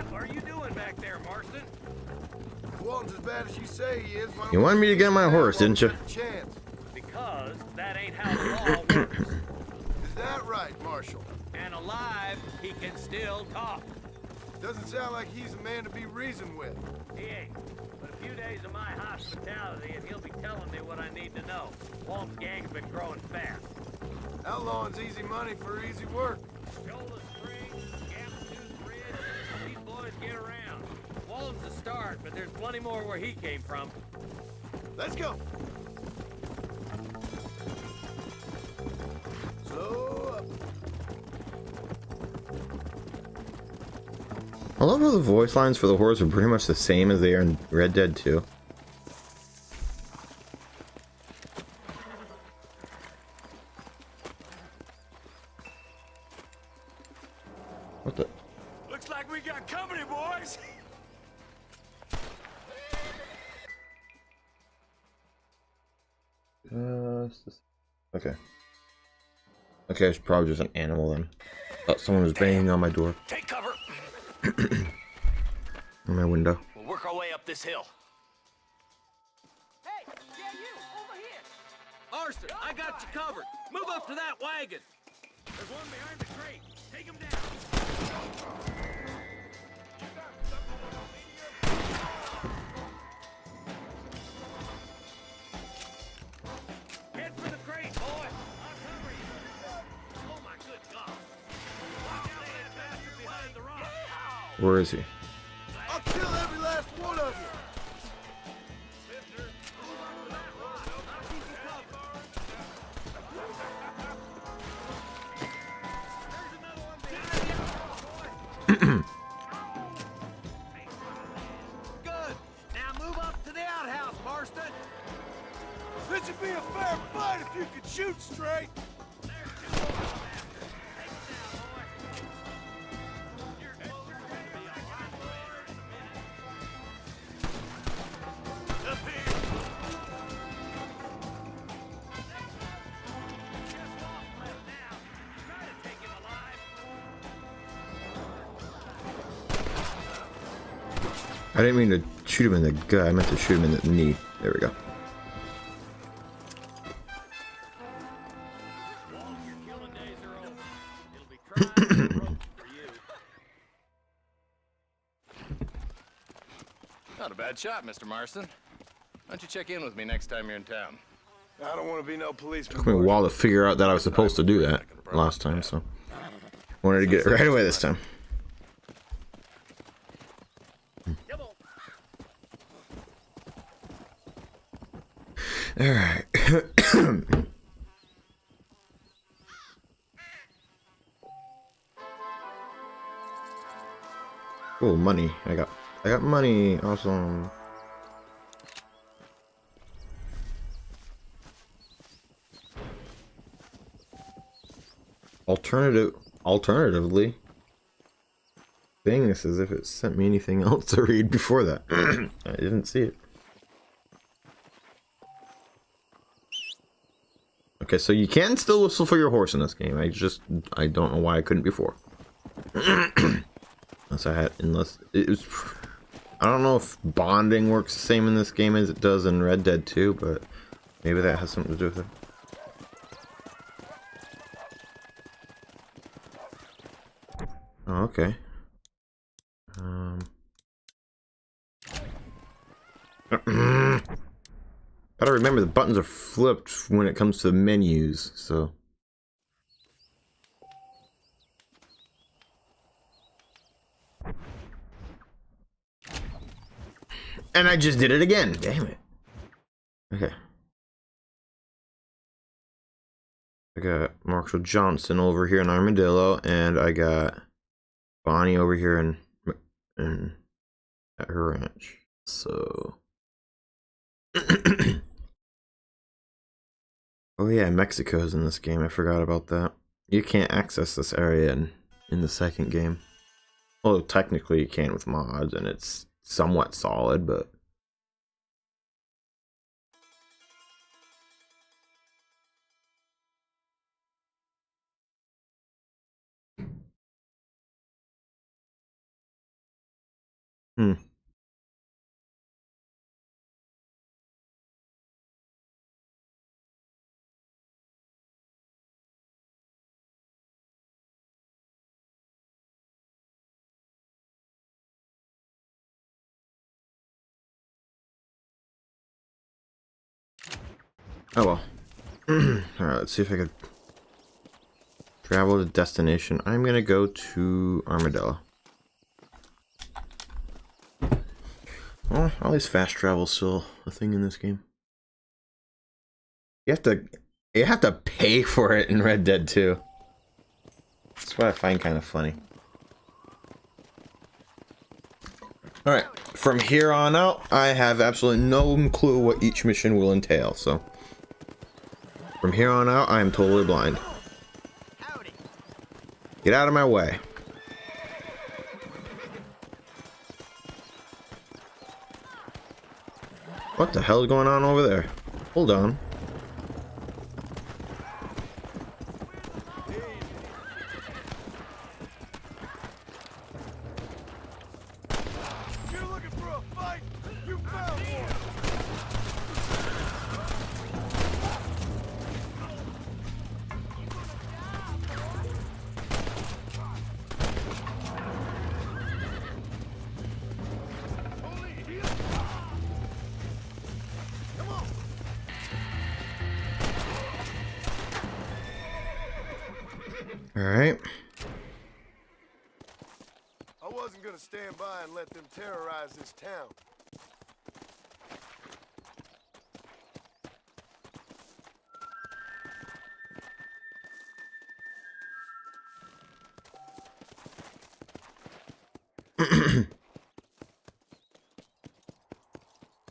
What are you doing back there, Marston? Walton's as bad as you say he is. You wanted me to get on my horse, didn't you? Chance. Because that ain't how the law works. Is that right, Marshal? And alive, he can still talk. Doesn't sound like he's a man to be reasoned with. He ain't. But a few days of my hospitality and he'll be telling me what I need to know. Walt's gang's been growing fast. Outlawing's easy money for easy work. Shoulder Spring, Gap-Tooth Bridge, these boys get around. Walton's the start, but there's plenty more where he came from. Let's go. Slow up. I love how the voice lines for the horse are pretty much the same as they are in Red Dead 2. What the? Looks like we got company, boys. Okay. Okay, it's probably just an animal then. Oh, someone was banging on my door. Take cover. On my window. We'll work our way up this hill. Hey, yeah, you, over here. Marston, I got you covered. Move up to that wagon. There's one behind the crate. Take him down. Head for the crate, boy. I'll cover you. Oh my good God. Watch out for that bastard behind the rock. Where is he? I'll kill every last one of you. Mister, move up to that rock. I'll keep you covered. There's another one behind you. Good. Now move up to the outhouse, Marston. This would be a fair fight if you could shoot straight. I didn't mean to shoot him in the gut. I meant to shoot him in the knee. There we go. Not a bad shot, Mr. Marston. Why don't you check in with me next time you're in town? I don't want to be no policeman. Took me a while to figure out that I was supposed to do that last time, so wanted to get it right away this time. All right. Oh, money! I got money. Awesome. Alternatively, saying this as if it sent me anything else to read before that. I didn't see it. Okay, so you can still whistle for your horse in this game. I don't know why I couldn't before. Unless it was, I don't know if bonding works the same in this game as it does in Red Dead 2, but maybe that has something to do with it. Oh, okay. Gotta remember the buttons are flipped when it comes to the menus, so. And I just did it again, damn it. Okay. I got Marshall Johnson over here in Armadillo, and I got Bonnie over here in at her ranch. So. Oh yeah, Mexico's in this game. I forgot about that. You can't access this area in the second game. Well, technically you can with mods, and it's somewhat solid, but Hmm. Oh well. Alright, let's see if I could travel to destination. I'm gonna go to Armadillo. Well, at least fast travel's still a thing in this game. You have to pay for it in Red Dead 2. That's what I find kind of funny. Alright, from here on out, I have absolutely no clue what each mission will entail, so from here on out, I am totally blind. Get out of my way. What the hell is going on over there? Hold on. You're looking for a fight? You found one! Alright. I wasn't gonna stand by and let them terrorize this town.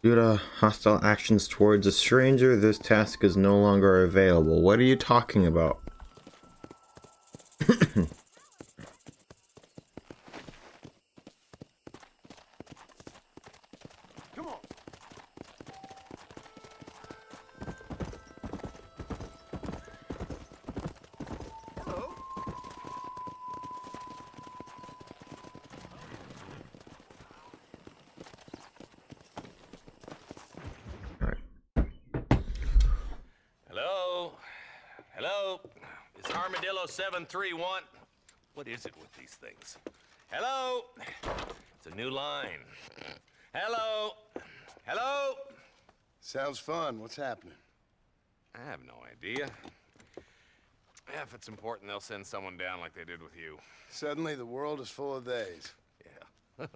Due to hostile actions towards a stranger, this task is no longer available. What are you talking about? Come on. Hello. Hello? Hello? It's Armadillo 731. What is it with these things? Hello? It's a new line. Hello? Hello? Sounds fun. What's happening? I have no idea. Yeah, if it's important, they'll send someone down like they did with you. Suddenly the world is full of theys. Yeah.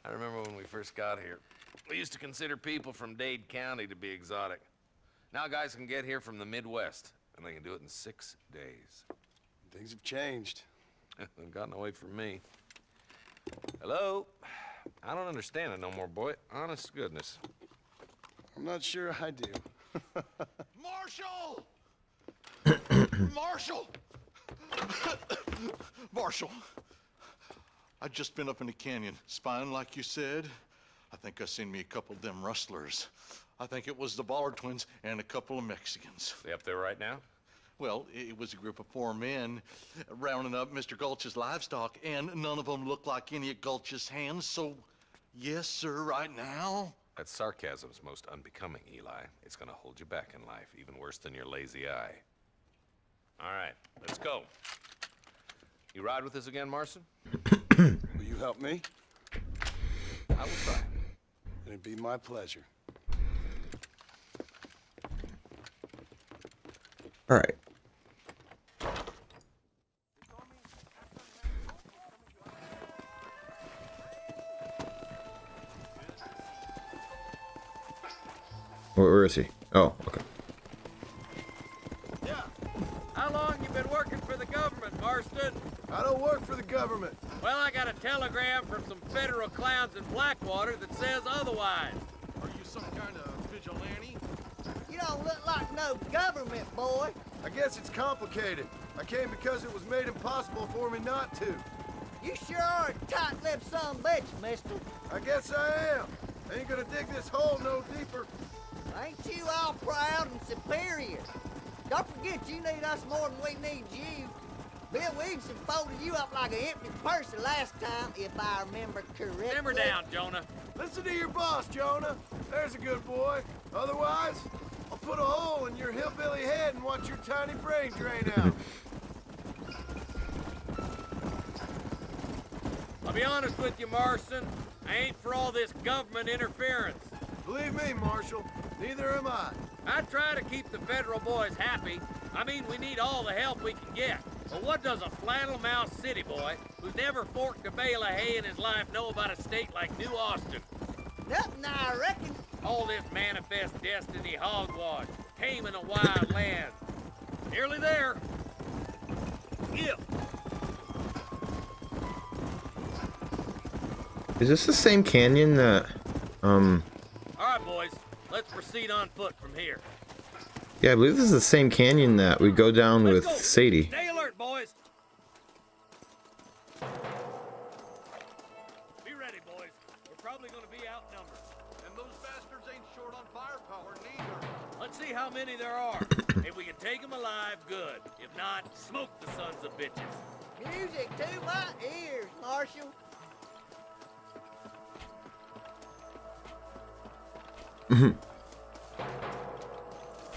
I remember when we first got here. We used to consider people from Dade County to be exotic. Now guys can get here from the Midwest, and they can do it in 6 days. Things have changed. They've gotten away from me. Hello? I don't understand it no more, boy. Honest to goodness. I'm not sure I do. Marshall! Marshall! Marshall! I just been up in the canyon, spying like you said. I think I seen me a couple of them rustlers. I think it was the Ballard twins and a couple of Mexicans. They up there right now? Well, it was a group of poor men rounding up Mr. Gulch's livestock, and none of them looked like any of Gulch's hands, so yes, sir, right now. That sarcasm's most unbecoming, Eli. It's gonna hold you back in life, even worse than your lazy eye. All right, let's go. You ride with us again, Marston? Will you help me? I will try. It'd be my pleasure. All right. Where is he? Oh, okay. Yeah. How long you been working for the government, Marston? I don't work for the government. Well, I got a telegram from some federal clowns in Blackwater that says otherwise. Are you some kind of vigilante? You don't look like no government boy. I guess it's complicated. I came because it was made impossible for me not to. You sure are a tight-lipped son of a bitch, mister. I guess I am. I ain't gonna dig this hole no deeper. Ain't you all proud and superior? Don't forget you need us more than we need you. Bill Williamson folded you up like an empty purse the last time, if I remember correctly. Simmer down, Jonah. Listen to your boss, Jonah. There's a good boy. Otherwise, I'll put a hole in your hillbilly head and watch your tiny brain drain out. I'll be honest with you, Marston. I ain't for all this government interference. Believe me, Marshal, neither am I. I try to keep the federal boys happy. I mean, we need all the help we can get. But what does a flannel-mouthed city boy who's never forked a bale of hay in his life know about a state like New Austin? Nothing, I reckon. All this manifest destiny hogwash, taming a wild land. Nearly there. Yeah. Is this the same canyon that, All right, boys. Let's proceed on foot from here. Yeah, I believe this is the same canyon that we go down with Sadie. Stay alert, boys. Be ready, boys. We're probably going to be outnumbered. And those bastards ain't short on firepower neither. Let's see how many there are. If we can take them alive, good. If not, smoke the sons of bitches. Music to my ears, Marshal.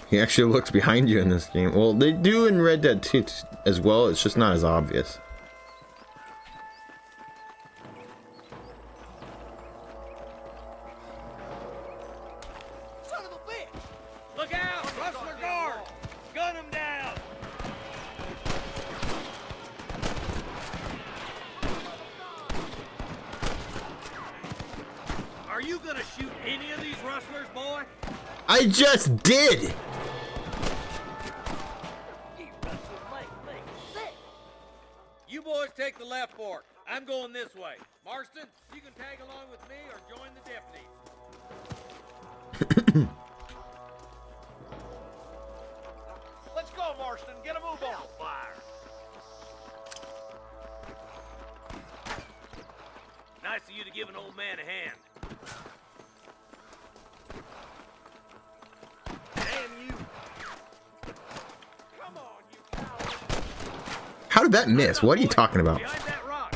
He actually looks behind you in this game. Well, they do in Red Dead 2 as well. It's just not as obvious. Son of a bitch! Look out! Rustler guard! Gun him down! Are you gonna shoot any of these rustlers, boy? I just did! You boys take the left fork. I'm going this way. Marston, you can tag along with me or join the deputies. Let's go, Marston. Get a move on. Fire. Nice of you to give an old man a hand. Damn you. Come on, you coward. How did that miss? What are you talking about? Behind that rock.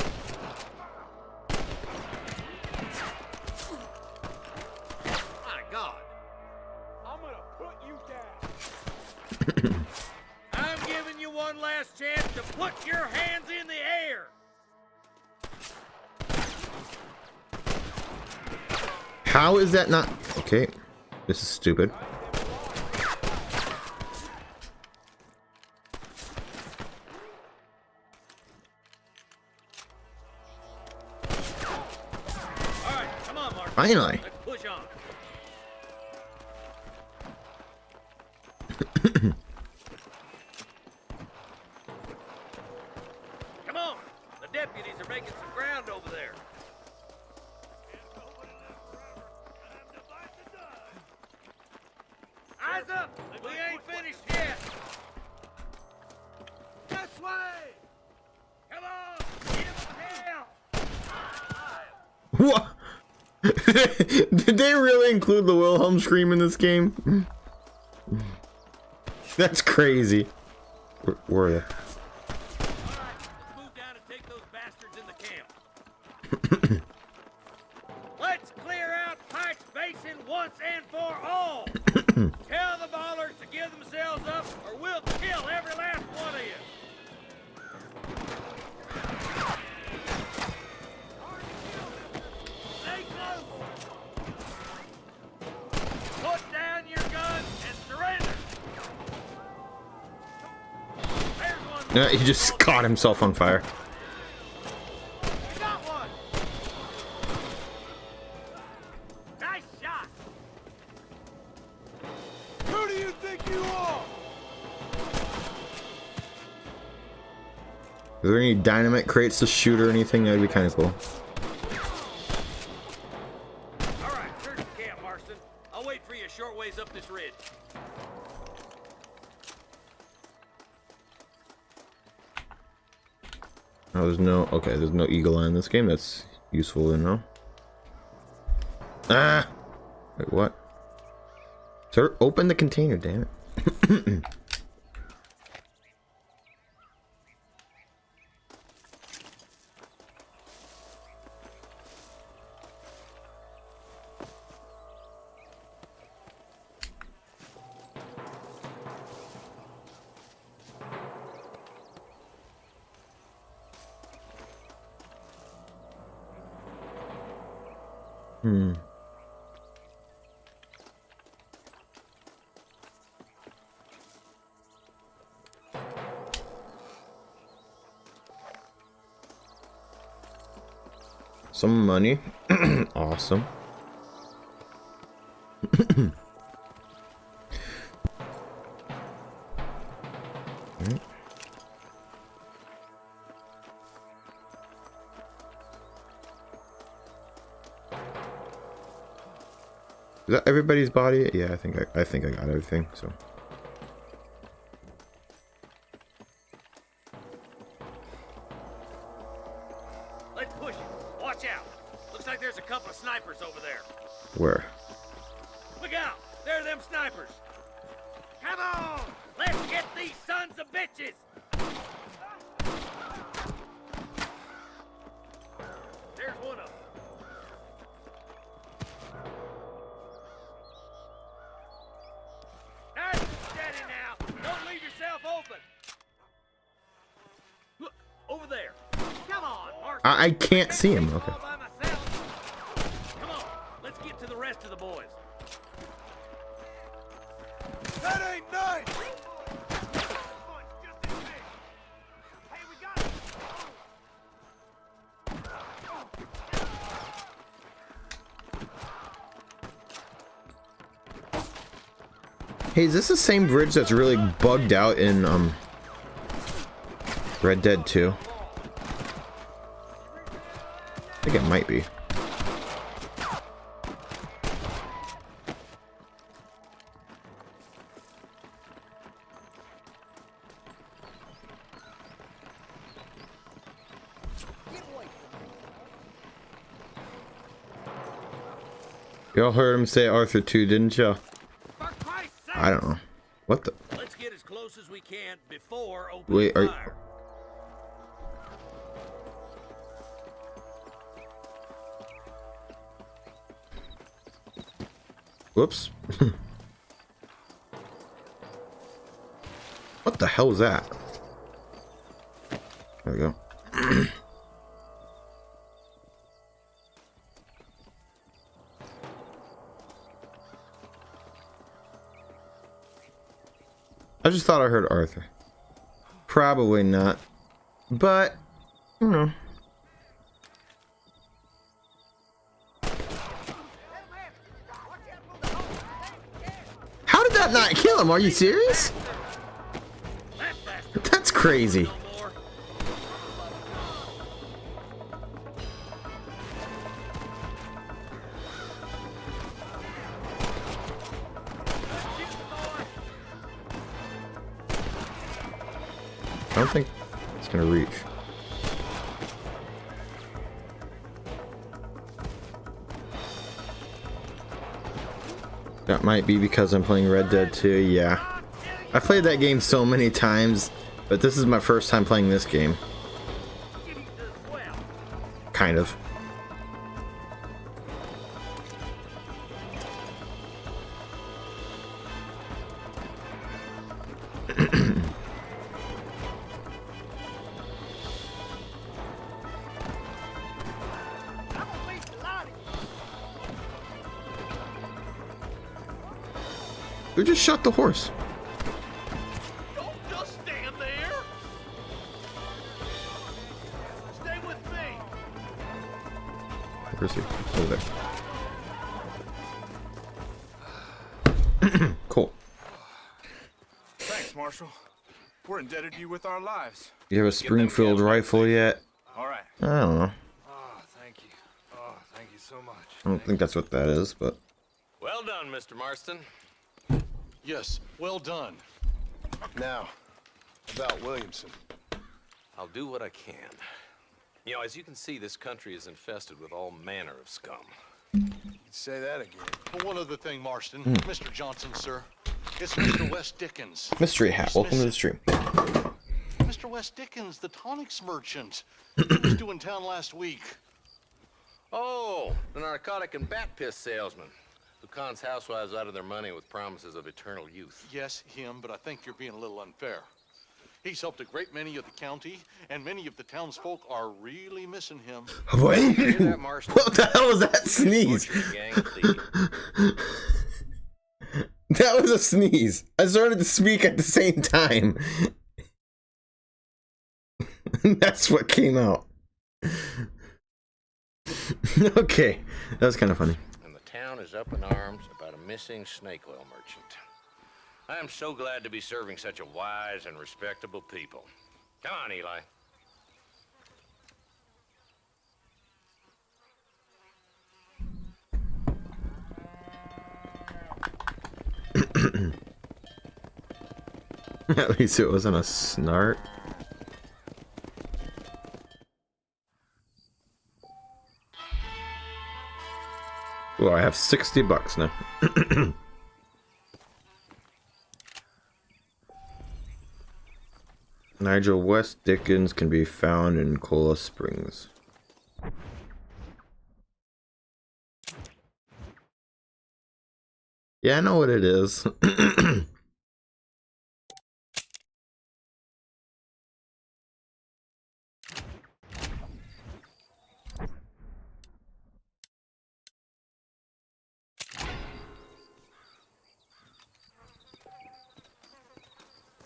My God. I'm gonna put you down. I'm giving you one last chance to put your hands in the air. How is that not... Okay. This is stupid. All right, come on, Mark. Finally. Let's push on. Come on. The deputies are making some ground over there. Eyes up! We ain't finished yet! This way! Come on! Give them hell! What? Did they really include the Wilhelm scream in this game? That's crazy. Where are they? Alright, let's move down and take those bastards in the camp. Let's clear out Pike's Basin once and for all! Tell the ballers to give themselves up, or we'll kill every last one of you! Stay close! Put down your guns and surrender! There's one! He just caught himself on fire. You got one! Nice shot! Who do you think you are? Is there any dynamite crates to shoot or anything? That'd be kind of cool. All right, search the camp, Marston. I'll wait for you a short ways up this ridge. Oh, there's no... Okay, there's no eagle eye in this game. That's useful to know. Ah! Wait, what? Sir, open the container, damn it. Some money. Awesome. Alright. Is that everybody's body? Yeah, I think I got everything, so. Let's push it. Watch out. Looks like there's a couple of snipers over there. Where? Look out! There are them snipers! Come on! Let's get these sons of bitches! There's one of them. Nice and steady now! Don't leave yourself open! Look, over there! Come on, Mark! I can't see him. Okay. All by myself. Come on, let's get to the rest of the boys. That ain't nice! Hey, is this the same bridge that's really bugged out in Red Dead 2? I think it might be. Y'all heard him say Arthur 2, didn't you? I don't know. What the? Let's get as close as we can before opening Wait, are you... fire. Whoops. What the hell is that? There we go. I just thought I heard Arthur. Probably not. But, you know. How did that not kill him? Are you serious? That's crazy. I don't think it's gonna reach. That might be because I'm playing Red Dead 2, yeah. I've played that game so many times, but this is my first time playing this game. Kind of. Who just shot the horse? Don't just stand there! Stay with me! Where is he? Over there. Cool. Thanks, Marshal. We're indebted to you with our lives. You have a Springfield rifle yet? All right. I don't know. Oh, thank you. Oh, thank you so much. I don't think that's what that is, but... Well done, Mr. Marston. Yes, well done. Now, about Williamson. I'll do what I can. You know, as you can see, this country is infested with all manner of scum. You'd say that again. But one other thing, Marston. Mr. Johnson, sir. It's Mr. West Dickens. Mystery Hat, welcome to the stream. Mr. West Dickens, the tonics merchant. He was due in town last week. Oh, the narcotic and bat piss salesman who cons housewives out of their money with promises of eternal youth. Yes, him, but I think you're being a little unfair. He's helped a great many of the county, and many of the townsfolk are really missing him. What? Hear that, Marshal? What the hell was that sneeze? Butcher gang of thieves. That was a sneeze. I started to speak at the same time. That's what came out. Okay, that was kind of funny. And the town is up in arms about a missing snake oil merchant. I am so glad to be serving such a wise and respectable people. Come on, Eli. At least it wasn't a snart. Well, I have $60 now. Nigel West Dickens can be found in Cola Springs. Yeah, I know what it is.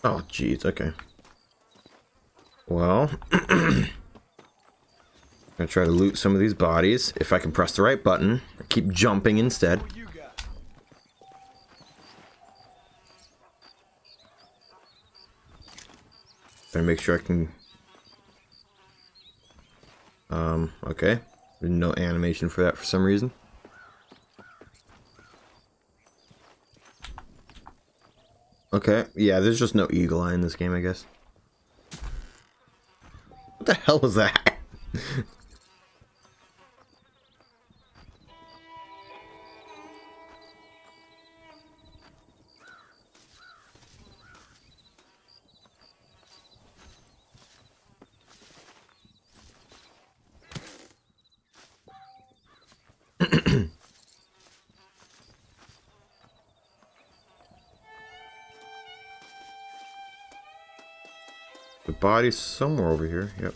Oh, jeez, okay. Well, I'm gonna try to loot some of these bodies if I can press the right button. I keep jumping instead. Trying to make sure I can. Okay. No animation for that for some reason. Okay, yeah, there's just no eagle eye in this game, I guess. What the hell was that? The body's somewhere over here. Yep.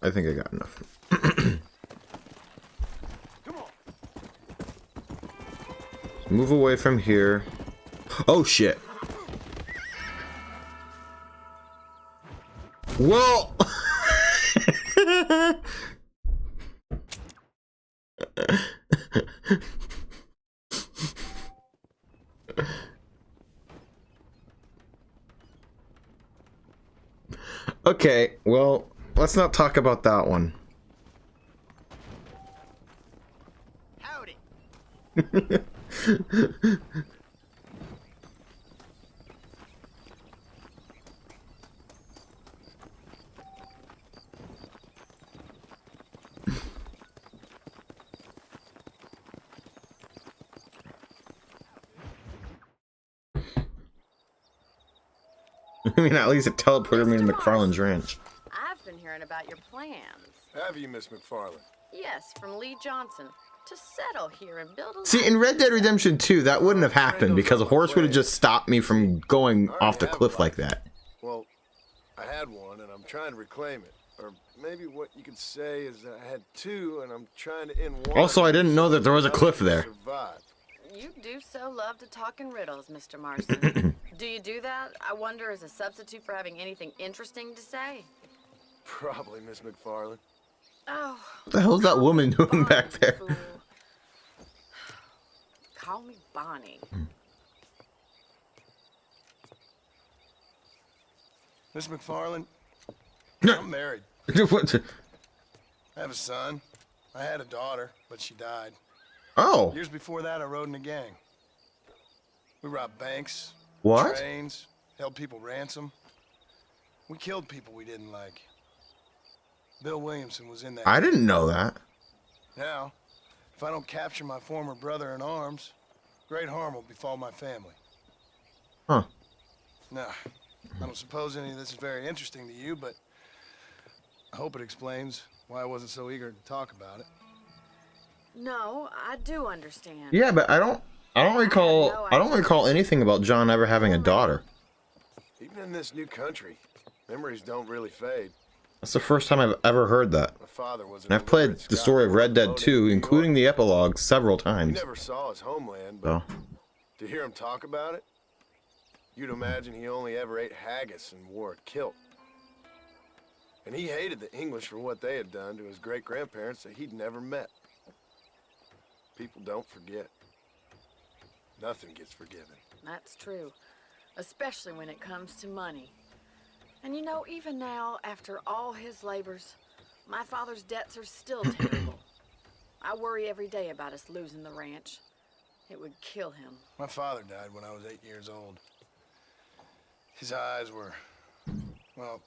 I think I got enough. Move away from here. Oh shit. Whoa! Okay, well, let's not talk about that one. Howdy. I mean, at least it teleported me to McFarlane's ranch. I've been hearing about your plans. Have you, Miss McFarlane? Yes, from Lee Johnson. To settle here and build a See, in Red Dead Redemption 2, that wouldn't have happened because a horse would have just stopped me from going off the cliff like that. Well, I had one, and I'm trying to reclaim it. Or maybe what you could say is that I had two, and I'm trying to end one. Also, I didn't know that there was a cliff there. You do so love to talk in riddles, Mr. Marston. Do you do that? I wonder, as a substitute for having anything interesting to say? Probably, Miss McFarlane. Oh. What the hell's that woman doing back there? Fool. Call me Bonnie. Miss McFarlane, I'm married. What? I have a son. I had a daughter, but she died. Oh. Years before that, I rode in a gang. We robbed banks, What? trains, held people ransom. We killed people we didn't like. Bill Williamson was in that. I didn't know that. Now, if I don't capture my former brother in arms, great harm will befall my family. Huh. Nah, I don't suppose any of this is very interesting to you, but I hope it explains why I wasn't so eager to talk about it. No, I do understand. Yeah, but I don't recall anything about John ever having a daughter. Even in this new country, memories don't really fade. That's the first time I've ever heard that. My father was And I've played the story of Red Dead 2, including the epilogue, several He times. never saw his homeland, but So, to hear him talk about it, you'd imagine he only ever ate haggis and wore a kilt. And he hated the English for what they had done to his great-grandparents that he'd never met. People don't forget. Nothing gets forgiven. That's true, especially when it comes to money. And you know, even now, after all his labors, my father's debts are still terrible. I worry every day about us losing the ranch. It would kill him. My father died when I was 8 years old. His eyes were, well,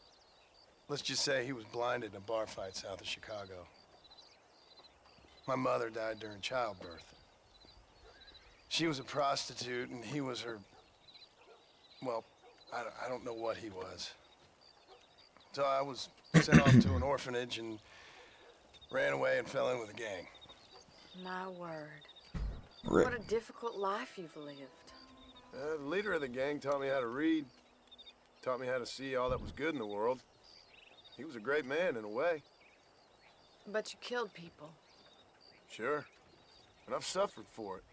let's just say he was blinded in a bar fight south of Chicago. My mother died during childbirth. She was a prostitute and he was her, well, I don't know what he was. So I was sent off to an orphanage and ran away and fell in with a gang. My word. Rip. What a difficult life you've lived. The leader of the gang taught me how to read, taught me how to see all that was good in the world. He was a great man in a way. But you killed people. Sure. And I've suffered for it.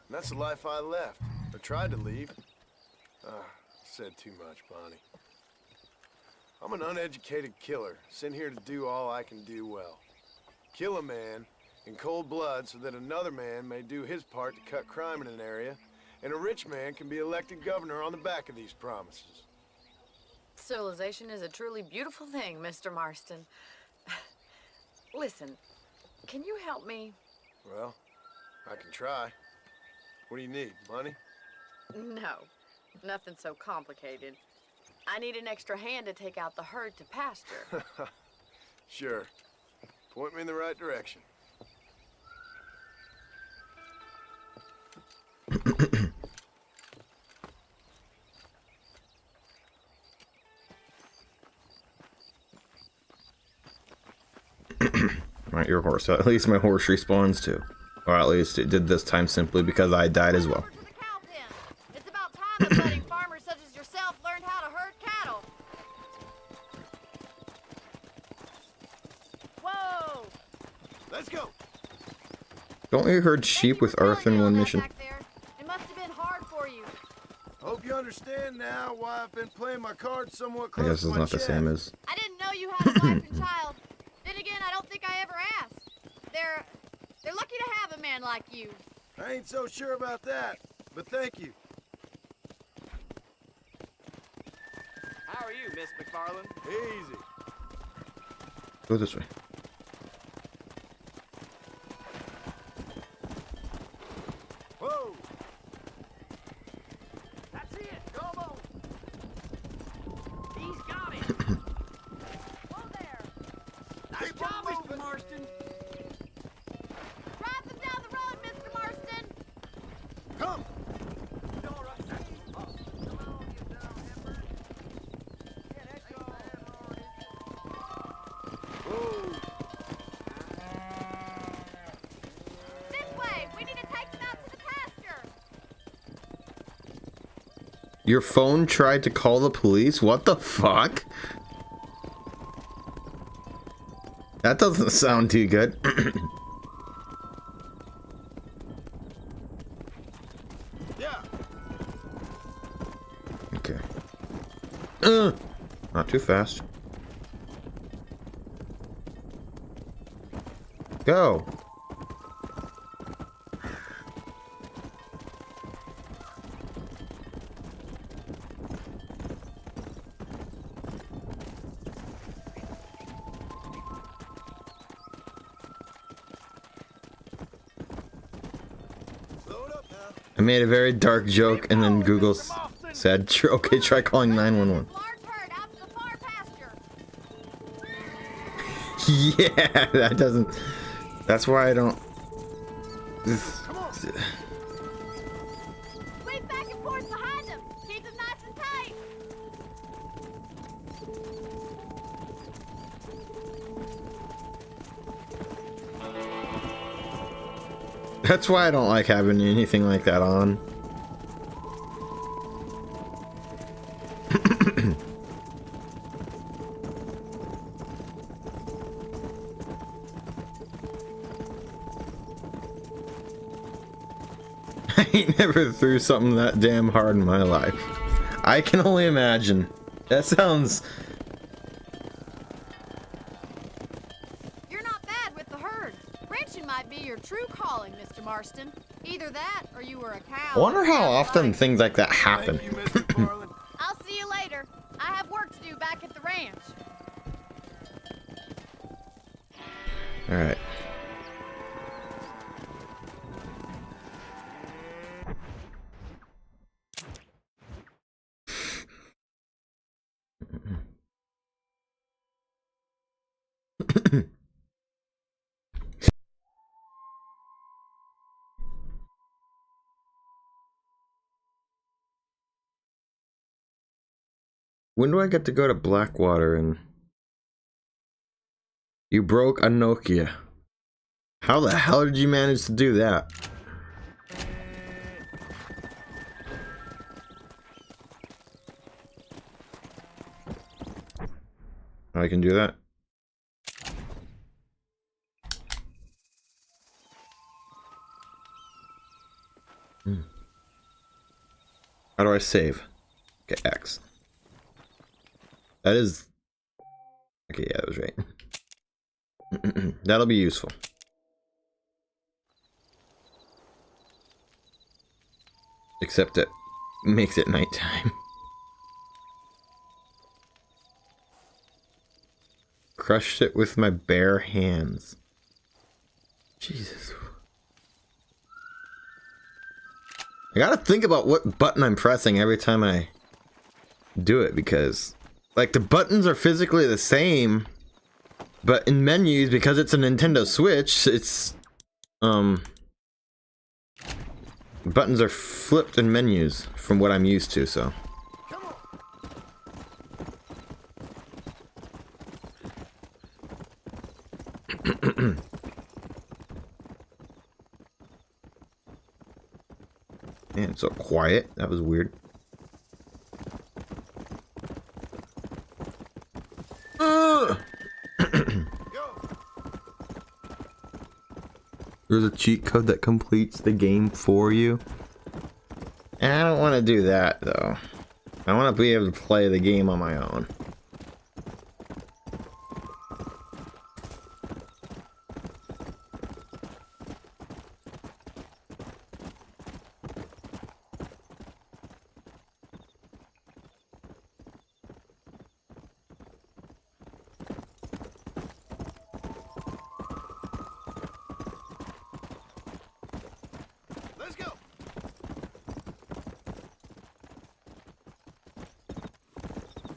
And that's the life I left. I tried to leave. Said too much, Bonnie. I'm an uneducated killer, sent here to do all I can do well. Kill a man in cold blood so that another man may do his part to cut crime in an area, and a rich man can be elected governor on the back of these promises. Civilization is a truly beautiful thing, Mr. Marston. Listen, can you help me? Well, I can try. What do you need, money? No, nothing so complicated. I need an extra hand to take out the herd to pasture. Sure. Point me in the right direction. Right, your horse. So at least my horse respawns too. Or at least it did this time simply because I died as well. It's about time that budding farmers such as yourself learned how to herd cattle. Whoa! Let's go. Don't we herd sheep with Arthur in one mission? It must have been hard for you. Hope you understand now why I've been playing my cards somewhat I close guess to it's my not the chest. same as. I didn't know you had a wife and child. Then again, I don't think I ever asked. They're lucky to have a man like you. I ain't so sure about that, but thank you. How are you, Miss McFarland? Easy. Go this way. Whoa! That's it. Come on. He's got it. Whoa there! Nice job, Mr. Marston. Drive them down the road, Mr. Marston! Come! This way! We need to take them out to the pasture! Your phone tried to call the police? What the fuck? That doesn't sound too good. Yeah. Okay. Not too fast. Go. I made a very dark joke and then Google said, okay, try calling 911. Yeah, that doesn't... That's why I don't... Sweep back and forth behind them! Keep them nice and tight! That's why I don't like having anything like that on. I ain't never threw something that damn hard in my life. I can only imagine. That sounds... You're not bad with the herd. Ranching might be your true calling, Mr. Marston. Either that, or you were a cow. I wonder how often things like that happen. I'll see you later. I have work to do back at the ranch. Alright. When do I get to go to Blackwater and... You broke a Nokia. How the hell did you manage to do that? I can do that? How do I save? Okay, X. That is... Okay, yeah, that was right. That'll be useful. Except it makes it nighttime. Crushed it with my bare hands. Jesus. I gotta think about what button I'm pressing every time I do it, because like the buttons are physically the same, but in menus, because it's a Nintendo Switch, it's buttons are flipped in menus from what I'm used to, so man, it's so quiet. That was weird. There's a cheat code that completes the game for you. And I don't want to do that though. I want to be able to play the game on my own.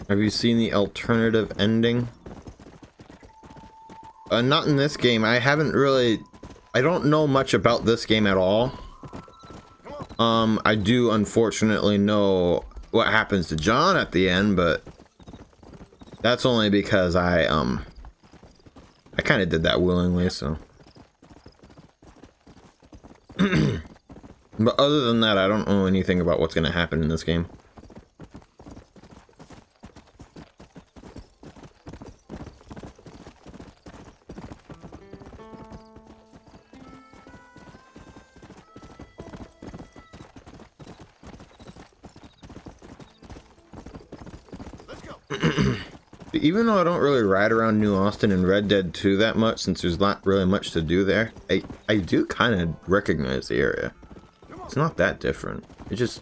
Have you seen the alternative ending? Not in this game. I haven't really... I don't know much about this game at all. I do unfortunately know what happens to John at the end, but that's only because I kind of did that willingly, so. But other than that, I don't know anything about what's going to happen in this game. Even though I don't really ride around New Austin and Red Dead 2 that much, since there's not really much to do there, I do kind of recognize the area. It's not that different. It's just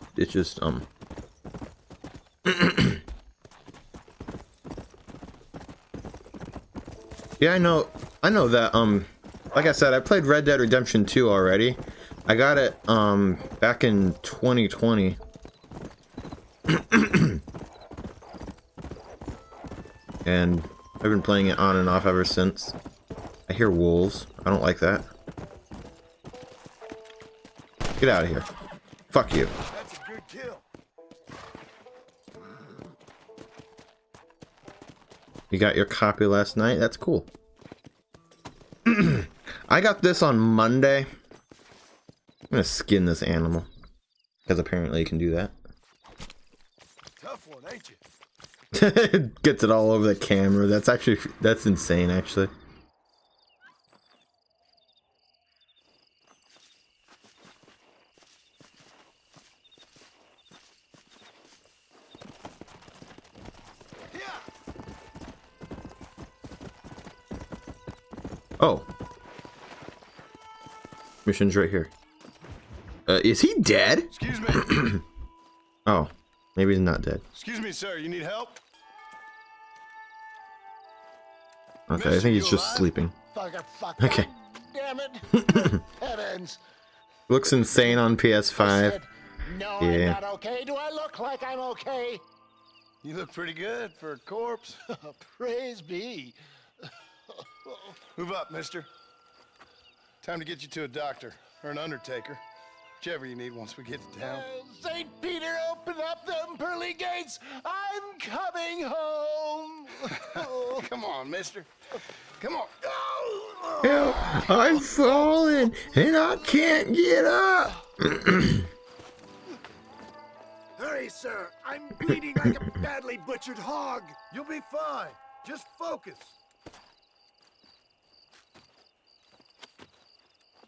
yeah, I know that, like I said, I played Red Dead Redemption 2 already. I got it, back in 2020. And I've been playing it on and off ever since. I hear wolves. I don't like that. Get out of here. Fuck you. That's a good kill. You got your copy last night? That's cool. I got this on Monday. gonna skin this animal. Because apparently you can do that. Tough one, ain't you? Gets it all over the camera. That's insane, actually. Oh. Mission's right here. Is he dead? Excuse me. Oh, maybe he's not dead. Excuse me, sir. You need help? Okay, I think he's just sleeping. Okay. Damn it. Head ends. Looks insane on PS5. No, Yeah. I'm not okay. Do I look like I'm okay? You look pretty good for a corpse. Praise be. Move up, mister. Time to get you to a doctor or an undertaker. Whichever you need once we get to town. St. Peter, open up them pearly gates. I'm coming home. Come on, mister. Come on. Help, I'm falling and I can't get up. Hurry, sir. I'm bleeding like a badly butchered hog. You'll be fine. Just focus.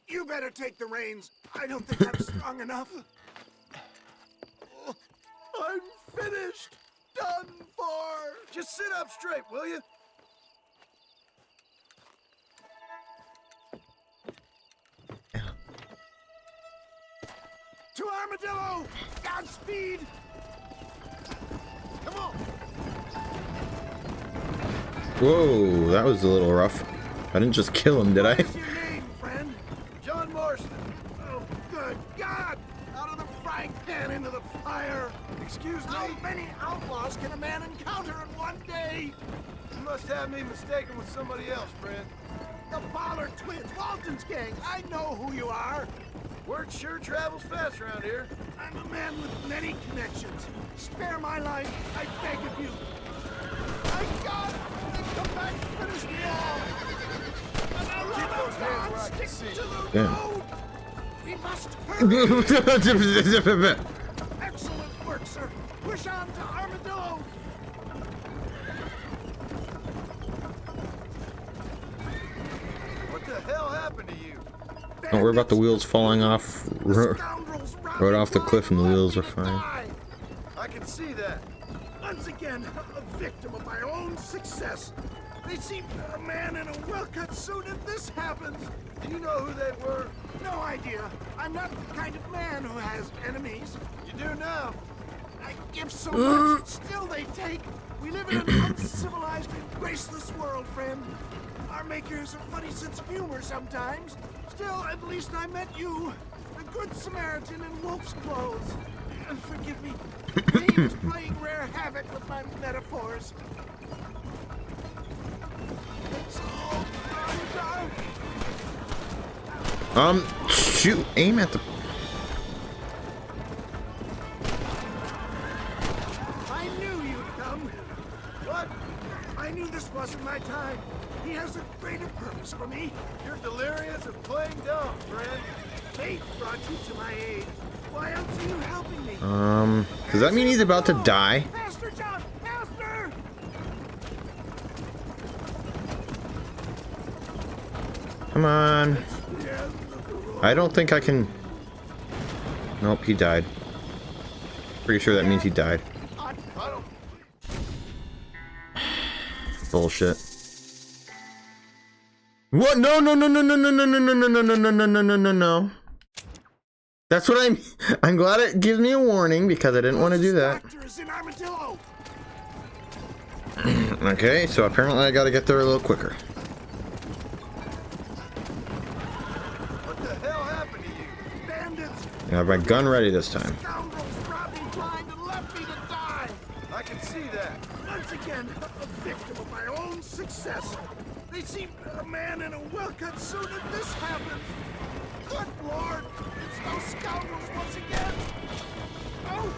You better take the reins. I don't think I'm strong enough. I'm finished. Done for. Just sit up straight, will you? To Armadillo! Godspeed! Come on! Whoa, that was a little rough. I didn't just kill him, did I? What's your name, friend? John Marston. Oh, good God! Out of the frying pan into the fire! Excuse me? How many outlaws can a man encounter in one day? You must have me mistaken with somebody else, friend. The Pollard twins, Walton's gang. I know who you are. Word sure travels fast around here. I'm a man with many connections. Spare my life, I beg of you. My God, come back and finish me off. And I Keep love those hands where I can stick see. to the Damn. road. We must hurry. Excellent work, sir. Push on to Armadillo. What the hell happened to you? Don't worry about the wheels falling off. Right off the cliff and the wheels are fine. I can see that. Once again, a victim of my own success. They seem a man in a well-cut suit and this happens. Do you know who they were? No idea. I'm not the kind of man who has enemies. You do now. I give so much, and still they take. We live in an uncivilized and graceless world, friend. Our makers have a funny sense of humor sometimes. Still, at least I met you, the good Samaritan in wolf's clothes. Forgive me. He was playing rare havoc with my metaphors. Shoot, aim at the... I knew you'd come. What? I knew this wasn't my time. He has a greater purpose for me. You're delirious and playing dumb, friend. Fate brought you to my aid. Why else are you helping me? Does that mean he's about to die? Faster, John! Faster! Come on. I don't think I can... Nope, he died. Pretty sure that means he died. Bullshit. What? No, no, no, no, no, no, no, no, no, no, no, no, no, no, no, no, no. That's what I'm glad it gives me a warning because I didn't want to do that. Okay, so apparently I gotta get there a little quicker. What the hell happened to you? Bandits! I have my gun ready this time. Scoundrels robbed me blind and left me to die! I can see that. Once again, a victim of my own success. They seem a man in a well-cut suit and this happens. Good Lord! It's those scoundrels once again! Oh!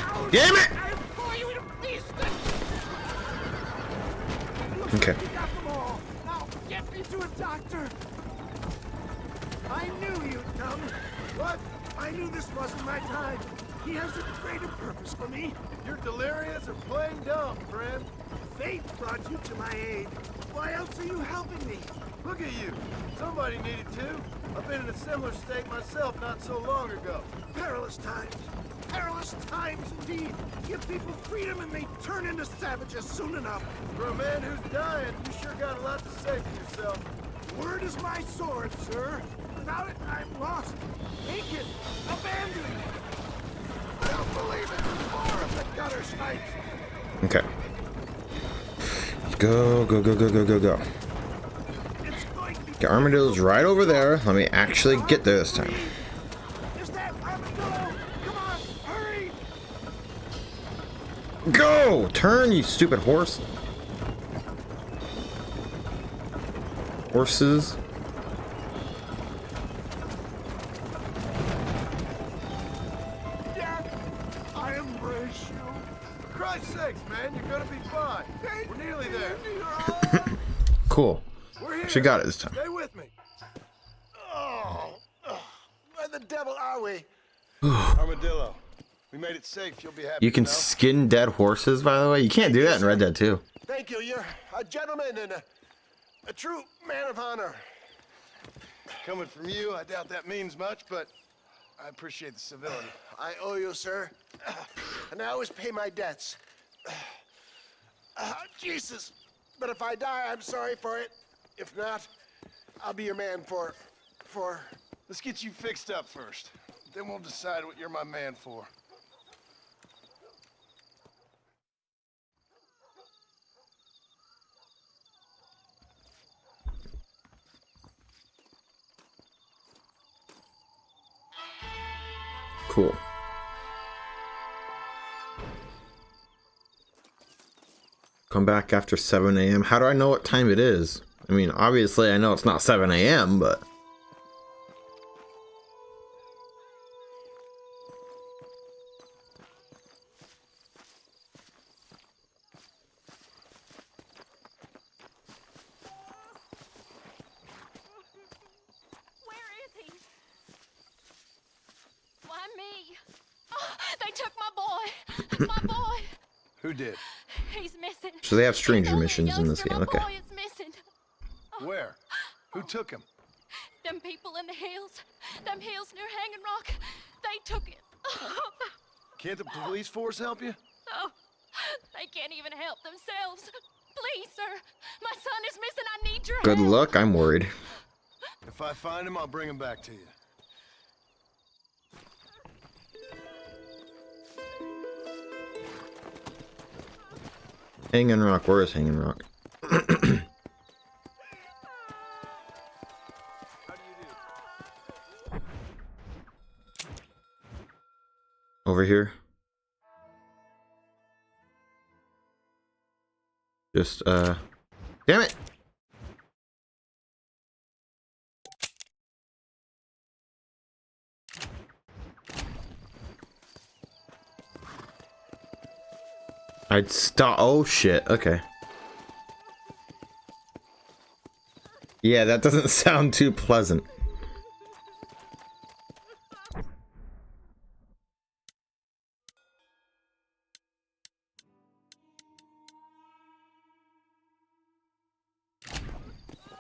Ouch. Damn it! I'll pull you in pieces! Okay. You got them all. Now get me to a doctor. I knew you'd come. What? I knew this wasn't my time. He has a greater purpose for me. You're delirious or plain dumb, friend. Fate brought you to my aid. Why else are you helping me? Look at you. Somebody needed to. I've been in a similar state myself not so long ago. Perilous times. Perilous times indeed. Give people freedom and they turn into savages soon enough. For a man who's dying, you sure got a lot to say for yourself. Word is my sword, sir. Without it, I'm lost. Naked. Abandoned. I don't believe it. More of the gutter snipes. Okay. Go, go, go, go, go, go, go. Okay, Armadillo's right over there. Let me actually get there this time. Is that Armadillo? Come on, hurry! Go! Turn, you stupid horse. Horses. Dad, I embrace you. For Christ's sakes, man, you're gonna be fine. We're nearly there. Cool. We're here. She got it this time. Stay with me. Oh, where the devil are we? Armadillo, we made it safe. You'll be happy. You can to know. skin dead horses, by the way. You can't do that in Red Dead 2. Thank you. You're a gentleman and a true man of honor. Coming from you, I doubt that means much, but I appreciate the civility. I owe you, sir. And I always pay my debts. Jesus. But if I die, I'm sorry for it. If not, I'll be your man for... Let's get you fixed up first. Then we'll decide what you're my man for. Cool. Come back after 7 a.m. How do I know what time it is? I mean, obviously I know it's not 7 a.m., but... Where is he? Why me? Oh, they took my boy. My boy. Who did? He's missing. So they have stranger missions in this game, okay. My boy is missing. Where? Who took him? Them people in the hills. Them hills near Hanging Rock. They took it. Can't the police force help you? Oh, they can't even help themselves. Please, sir. My son is missing. I need your Good help. luck, I'm worried. If I find him, I'll bring him back to you. Hanging Rock, where is Hanging Rock? Over here. Just, damn it! I'd stop. Oh shit, okay. Yeah, that doesn't sound too pleasant.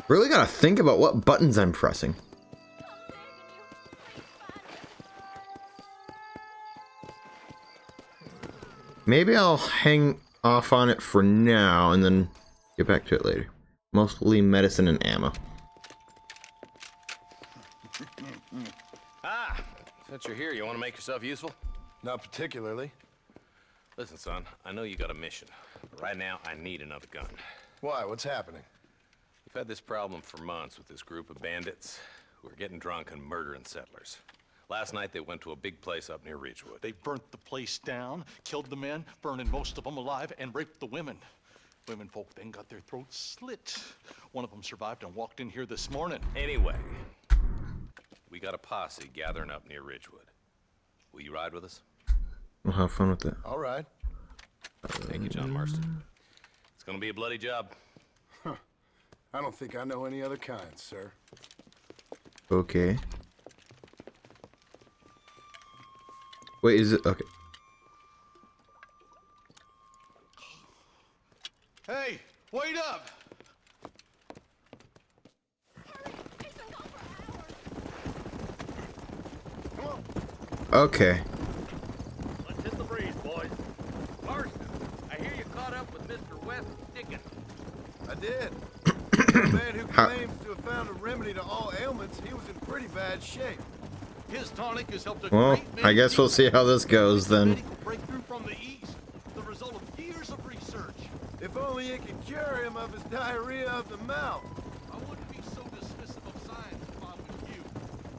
Really gotta think about what buttons I'm pressing. Maybe I'll hang off on it for now and then get back to it later. Mostly medicine and ammo. Ah, since you're here, you want to make yourself useful? Not particularly. Listen, son, I know you got a mission, but right now I need another gun. Why? What's happening? We've had this problem for months with this group of bandits who are getting drunk and murdering settlers. Last night they went to a big place up near Ridgewood. They burnt the place down, killed the men, burning most of them alive, and raped the women. Women folk then got their throats slit. One of them survived and walked in here this morning. Anyway, we got a posse gathering up near Ridgewood. Will you ride with us? We'll have fun with that. All right. Thank you, John Marston. It's gonna be a bloody job. I don't think I know any other kind, sir. Okay. Wait, is it okay? Hey, wait up! Okay. Let's hit the breeze, boys. Marston, I hear you caught up with Mr. West Dickens. I did. The man who claims to have found a remedy to all ailments, he was in pretty bad shape. His tonic has helped a Well, great many I guess we'll see how this goes then. medical breakthrough from the east, the result of years of research. If only it could cure him of his diarrhea of the mouth. I wouldn't be so dismissive of science if I were you.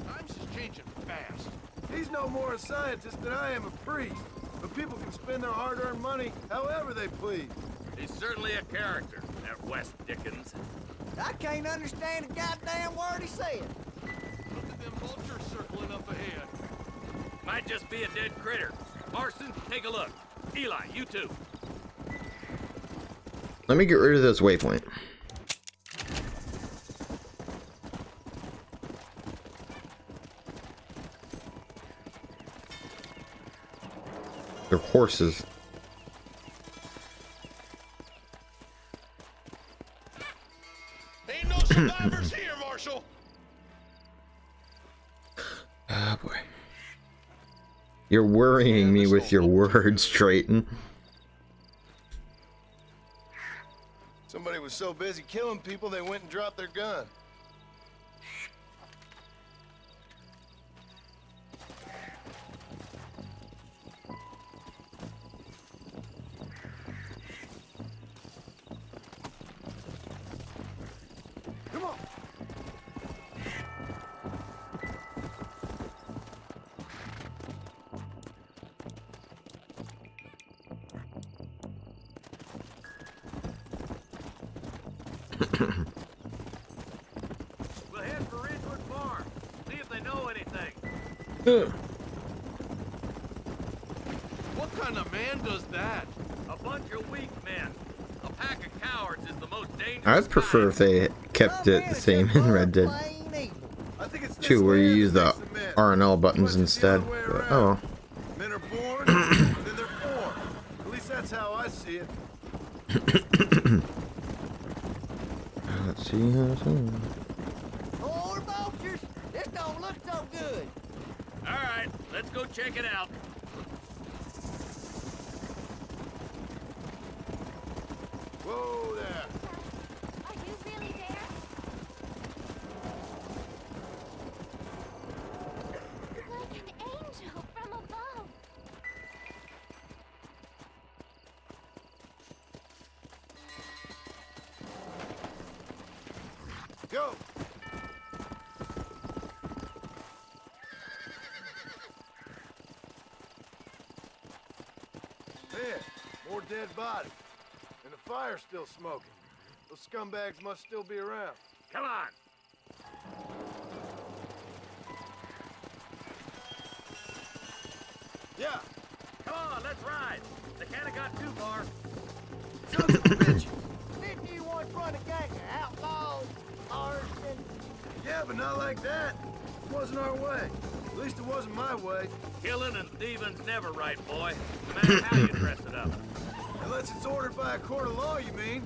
Times is changing fast. He's no more a scientist than I am a priest. But people can spend their hard-earned money however they please. He's certainly a character, that West Dickens. I can't understand a goddamn word he said. Look at them vultures circling up ahead. Might just be a dead critter. Marston, take a look. Eli, you too. Let me get rid of this waypoint. They're horses. Ain't no survivors here, Marshal. Ah, boy. You're worrying me with your words, Trayton. Somebody was so busy killing people, they went and dropped their gun. Come on. We'll head for Ridgewood Farm. See if they know anything. What kind of man does that? A bunch of weak men. A pack of cowards is the most dangerous. I'd prefer if they kept it the same in Red Dead I think it's 2, where you use the R and L buttons instead. But, oh, Men are born, and then they're born. At least that's how I see it. let's see how it's going. More vultures? This don't look so good. All right, let's go check it out. Whoa there. Are you really there? Like an angel from above. Go. Man, more dead bodies. And the fire's still smoking. Those scumbags must still be around. Come on. Yeah. Come on, let's ride. They can't have got too far. Sons of bitches. Didn't you once run a gang of outlaws, arson? Yeah, but not like that. It wasn't our way. At least it wasn't my way. Killing and thieving's never right, boy. No matter how you dress it up. Unless it's ordered by a court of law, you mean?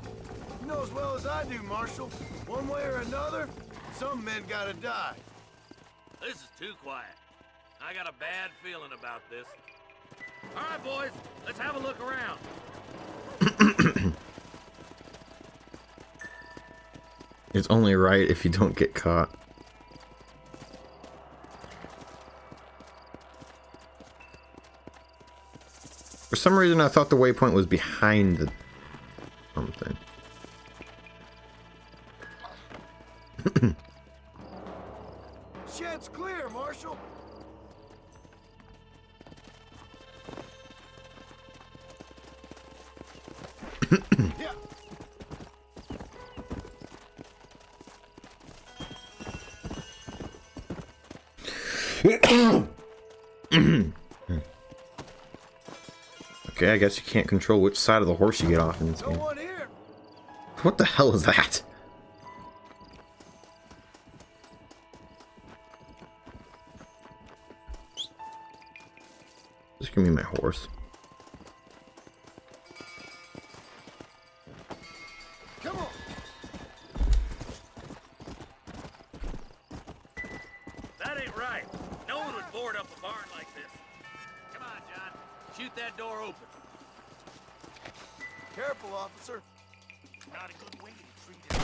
You know as well as I do, Marshal. One way or another, some men gotta die. This is too quiet. I got a bad feeling about this. All right, boys, let's have a look around. It's only right if you don't get caught. For some reason, I thought the waypoint was behind the something. Shed's clear, Marshal. Yeah. Okay, I guess you can't control which side of the horse you get off in this game. No one here. What the hell is that? Just give me my horse. Come on. That ain't right. No one would board up a barn like this. Come on, John. Shoot that door open. Careful, officer. Not a good way to treat it.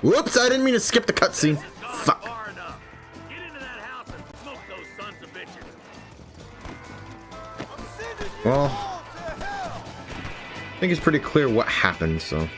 Whoops! I didn't mean to skip the cutscene. Fuck. Far enough. Get into that house and smoke those sons of bitches. Well, I think it's pretty clear what happened, so.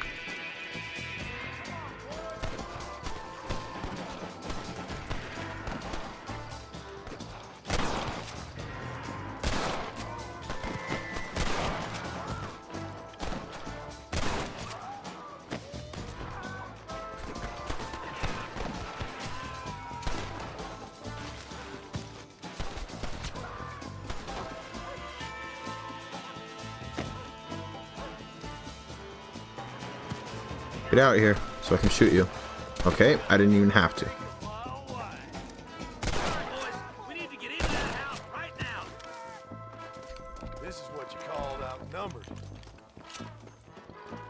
Get out of here so I can shoot you. Okay, I didn't even have to. This is what you called outnumbered.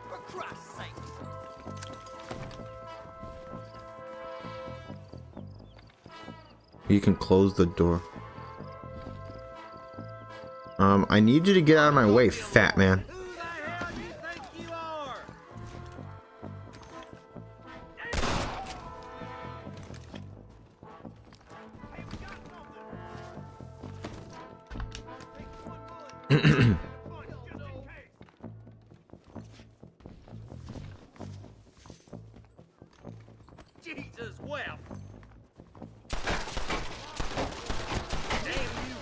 For Christ's sake. You can close the door. I need you to get out of my way, fat man. Jesus, well. Damn you.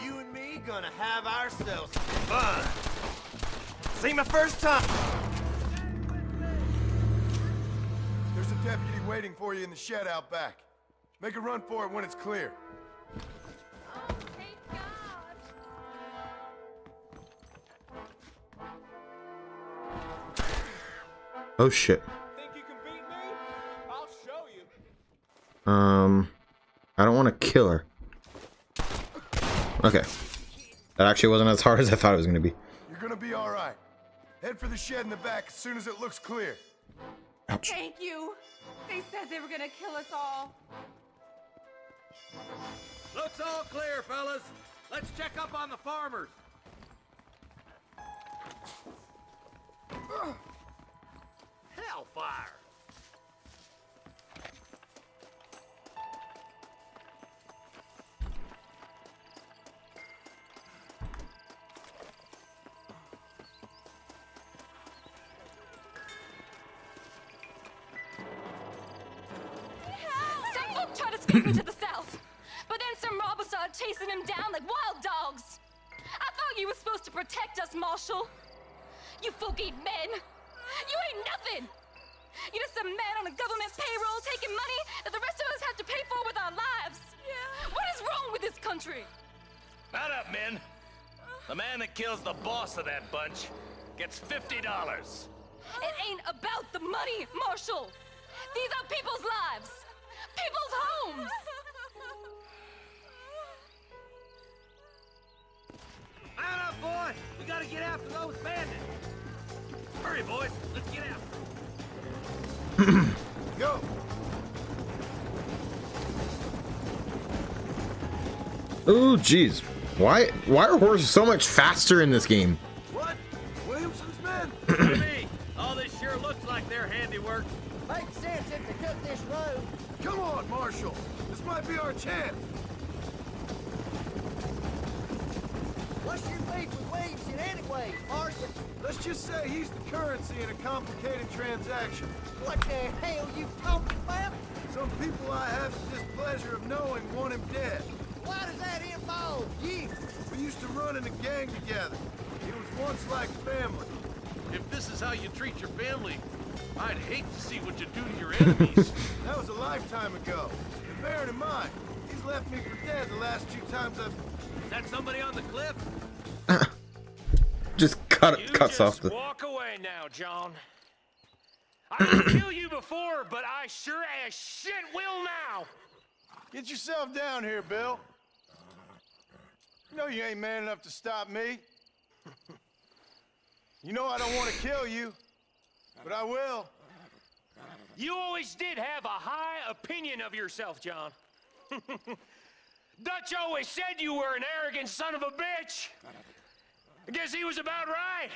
You and me gonna have ourselves some fun. See my first time. There's a deputy waiting for you in the shed out back. Make a run for it when it's clear. Oh shit. Think you can beat me? I'll show you. I don't want to kill her. Okay. That actually wasn't as hard as I thought it was going to be. You're gonna be all right. Head for the shed in the back as soon as it looks clear. Ouch. Thank you. They said they were gonna kill us all. Looks all clear, fellas. Let's check up on the farmers. Hellfire! Some folk tried to escape into the south, but then some robbers started chasing him down like wild dogs. I thought you were supposed to protect us, Marshal. You folk ain't men. You ain't nothing. You're just some man on a government payroll taking money that the rest of us have to pay for with our lives. Yeah. What is wrong with this country? Mount up, men. The man that kills the boss of that bunch gets $50. It ain't about the money, Marshal. These are people's lives. People's homes. Mount up, boy. We gotta get after those bandits. Hurry, boys. Let's get after them. Go. Oh jeez. Why are horses so much faster in this game? What? Williamson's men? To me, all this sure looks like their handiwork. Makes sense if they took this road. Come on, Marshal. This might be our chance. What's your beef with Williamson anyway, Marshal? Let's just say he's the currency in a complicated transaction. What the hell you talking about? Some people I have the displeasure of knowing want him dead. Why does that involve you? We used to run in a gang together. It was once like family. If this is how you treat your family, I'd hate to see what you do to your enemies. That was a lifetime ago. And bearing in mind, he's left me for dead the last two times I've... Is that somebody on the cliff? Just cuts off the. Walk away now, John. I will kill you before, but I sure as shit will now. Get yourself down here, Bill. You know you ain't man enough to stop me. You know I don't want to kill you, but I will. You always did have a high opinion of yourself, John. Dutch always said you were an arrogant son of a bitch. I guess he was about right.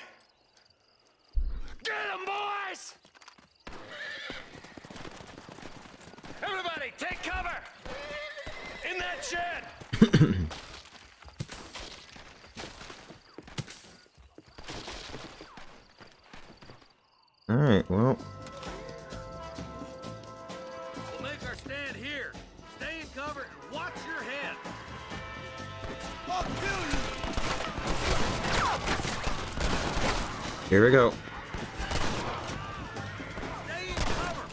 Get him, boys! Everybody, take cover! In that shed! Alright, well. We'll make our stand here. Stay in cover and watch your head. I'll kill you! Here we go. Stay in cover.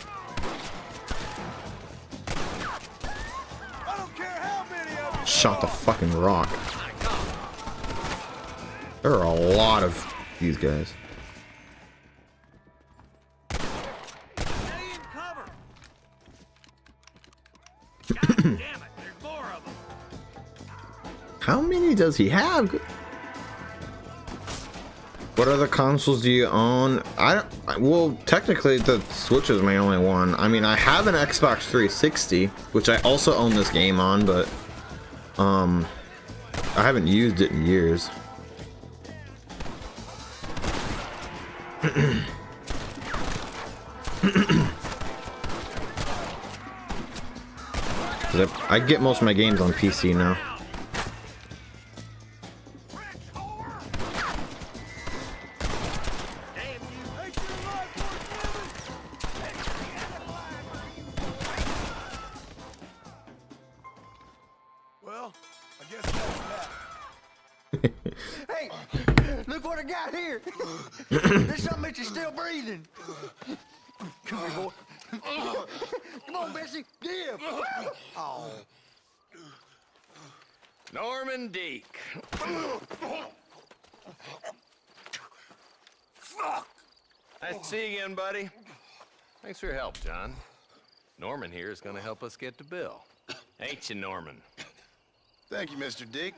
I don't care how many of you. Shot the fucking rock. There are a lot of these guys. Stay in cover. God damn it, there's more of them. How many does he have? What other consoles do you own? Well, technically the Switch is my only one. I mean, I have an Xbox 360, which I also own this game on, but I haven't used it in years. I get most of my games on PC now. Well, I guess that's that. Hey, look what I got here. This something that you're still breathing. Come here, boy. Come on, Bessie. Give. Oh. Norman Deek. Fuck! Nice to see you again, buddy. Thanks for your help, John. Norman here is gonna help us get to Bill. Ain't you, Norman? Thank you, Mr. Dick.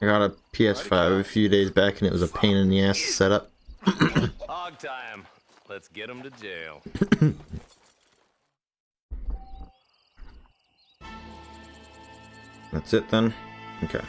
I got a PS5 a few days back and it was a pain in the ass to set up. Hog time. Let's get him to jail. That's it then? Okay.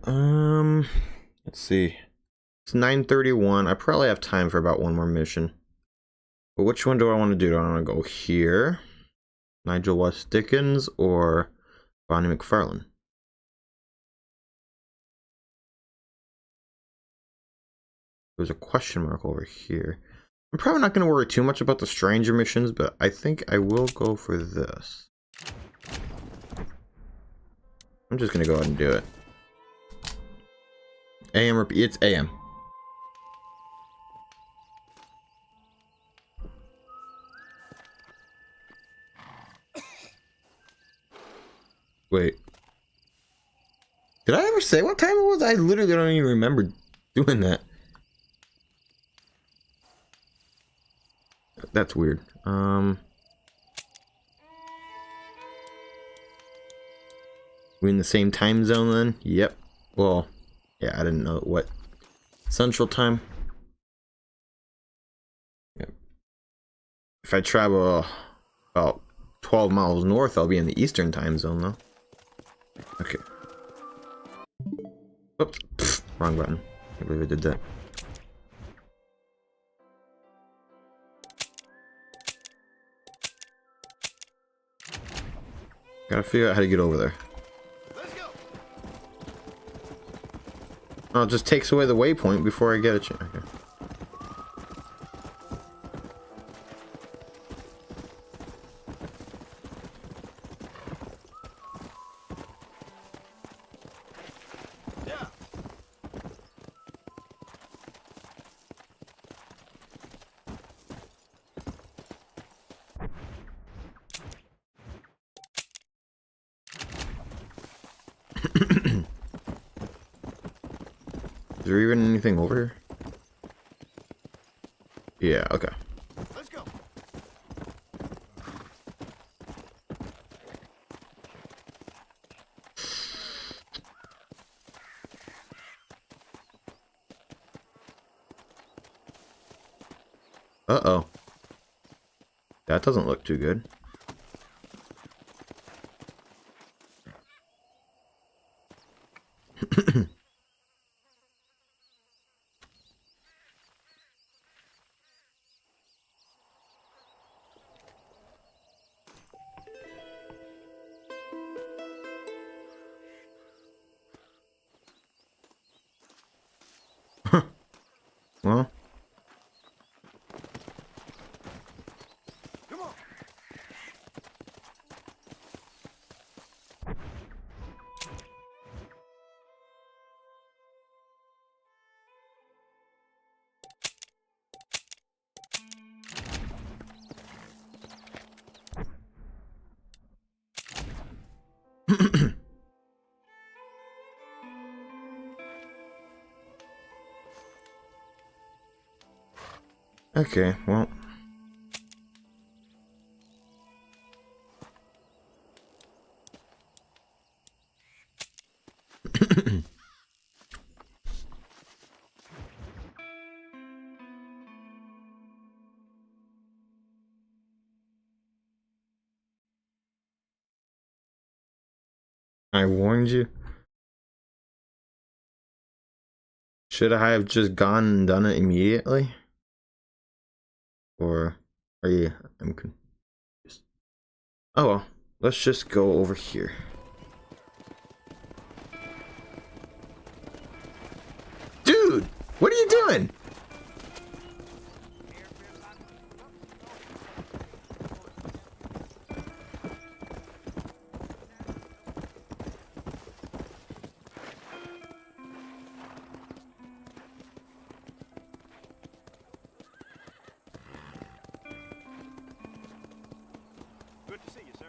Alright, let's see. It's 9:31. I probably have time for about one more mission. But which one do I want to do? Do I want to go here? Nigel West Dickens or Bonnie McFarlane? There's a question mark over here. I'm probably not going to worry too much about the stranger missions, but I think I will go for this. I'm just going to go ahead and do it. AM, it's AM. Wait. Did I ever say what time it was? I literally don't even remember doing that. That's weird. We in the same time zone then? Yep. Well, yeah, I didn't know what Central Time. Yep. If I travel about 12 miles north, I'll be in the Eastern Time Zone though. Okay. Oops. Pfft, wrong button. I believe I did that. Gotta figure out how to get over there. Oh, it just takes away the waypoint before I get a chance. Okay. Is there even anything over here? Yeah, okay. Let's go. Uh-oh. That doesn't look too good. Well. Come on. Okay, well. I warned you. Should I have just gone and done it immediately? Or are you? I'm confused. Oh well, let's just go over here. Dude, what are you doing? Good to see you, sir.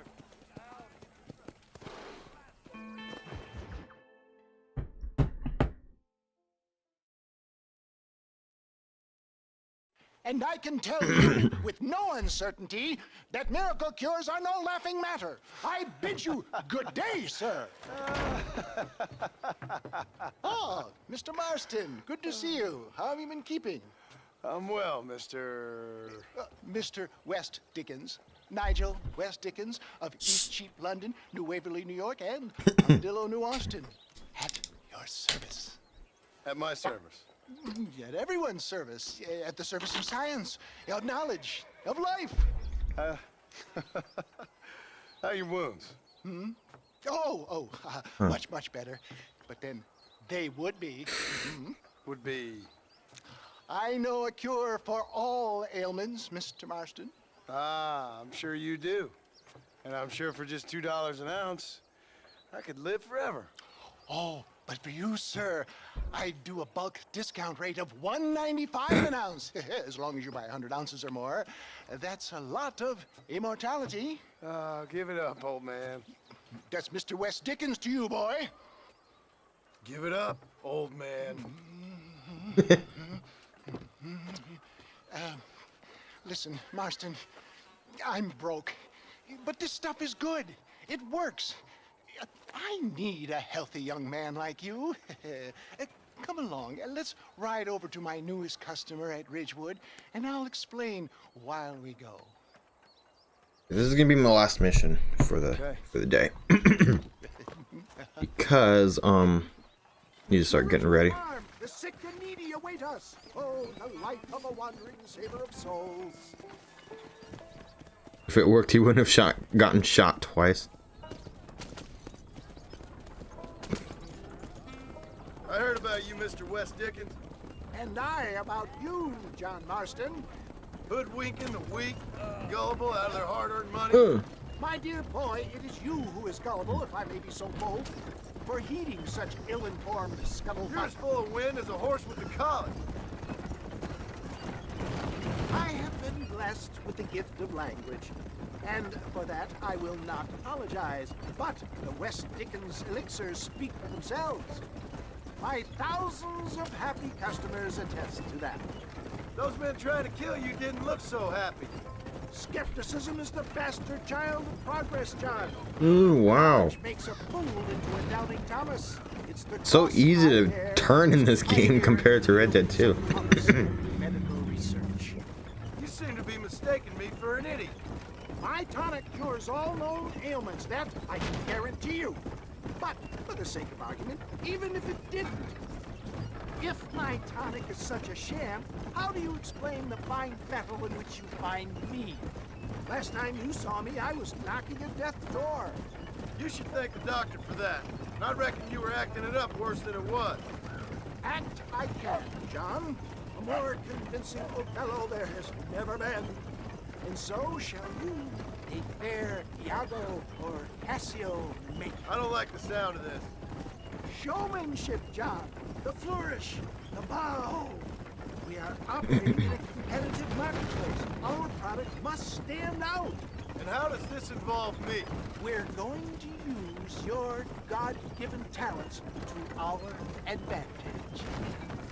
And I can tell you with no uncertainty that miracle cures are no laughing matter. I bid you good day, sir. Oh, Mr. Marston, good to see you. How have you been keeping? I'm well, Mr. Mr. West Dickens. Nigel West Dickens of East Cheap, London, New Waverly, New York, and Armadillo, New Austin. At your service. At my service. At everyone's service. At the service of science, of knowledge, of life. How are your wounds? Much, much better. But then they would be. Would be. I know a cure for all ailments, Mr. Marston. Ah, I'm sure you do. And I'm sure for just $2 an ounce, I could live forever. Oh, but for you, sir, I do a bulk discount rate of $1.95 an ounce. As long as you buy 100 ounces or more. That's a lot of immortality. Give it up, old man. That's Mr. West Dickens to you, boy. Give it up, old man. Listen, Marston, I'm broke, but this stuff is good. It works. I need a healthy young man like you. Come along, let's ride over to my newest customer at Ridgewood, and I'll explain while we go. This is gonna be my last mission for the day. Because need to start getting ready. The sick and needy await us. Oh, the light of a wandering saver of souls. If it worked, he wouldn't have gotten shot twice. I heard about you, Mr. West Dickens. And I about you, John Marston. Hoodwinking the weak, gullible out of their hard-earned money. My dear boy, it is you who is gullible, if I may be so bold, for heeding such ill-informed scuttlebutt. You're as full of wind as a horse with the colic. I have been blessed with the gift of language. And for that, I will not apologize. But the West Dickens elixirs speak for themselves. My thousands of happy customers attest to that. Those men trying to kill you didn't look so happy. Skepticism is the bastard child of progress, John. Ooh, wow. Which makes a fool into a doubting Thomas. It's the So cross easy I to bear turn in this game compared to Red Dead 2. medical research. You seem to be mistaking me for an idiot. My tonic cures all known ailments, that I can guarantee you. But for the sake of argument, even if it didn't, if my tonic is such a sham, how do you explain the fine fettle in which you find me? Last time you saw me, I was knocking at death's door. You should thank the doctor for that. And I reckon you were acting it up worse than it was. Act I can, John. A more convincing Othello there has never been. And so shall you, a fair Iago or Cassio make. I don't like the sound of this. Showmanship, John. The flourish, the bow. We are operating in a competitive marketplace. Our product must stand out. And how does this involve me? We're going to use your God-given talents to our advantage.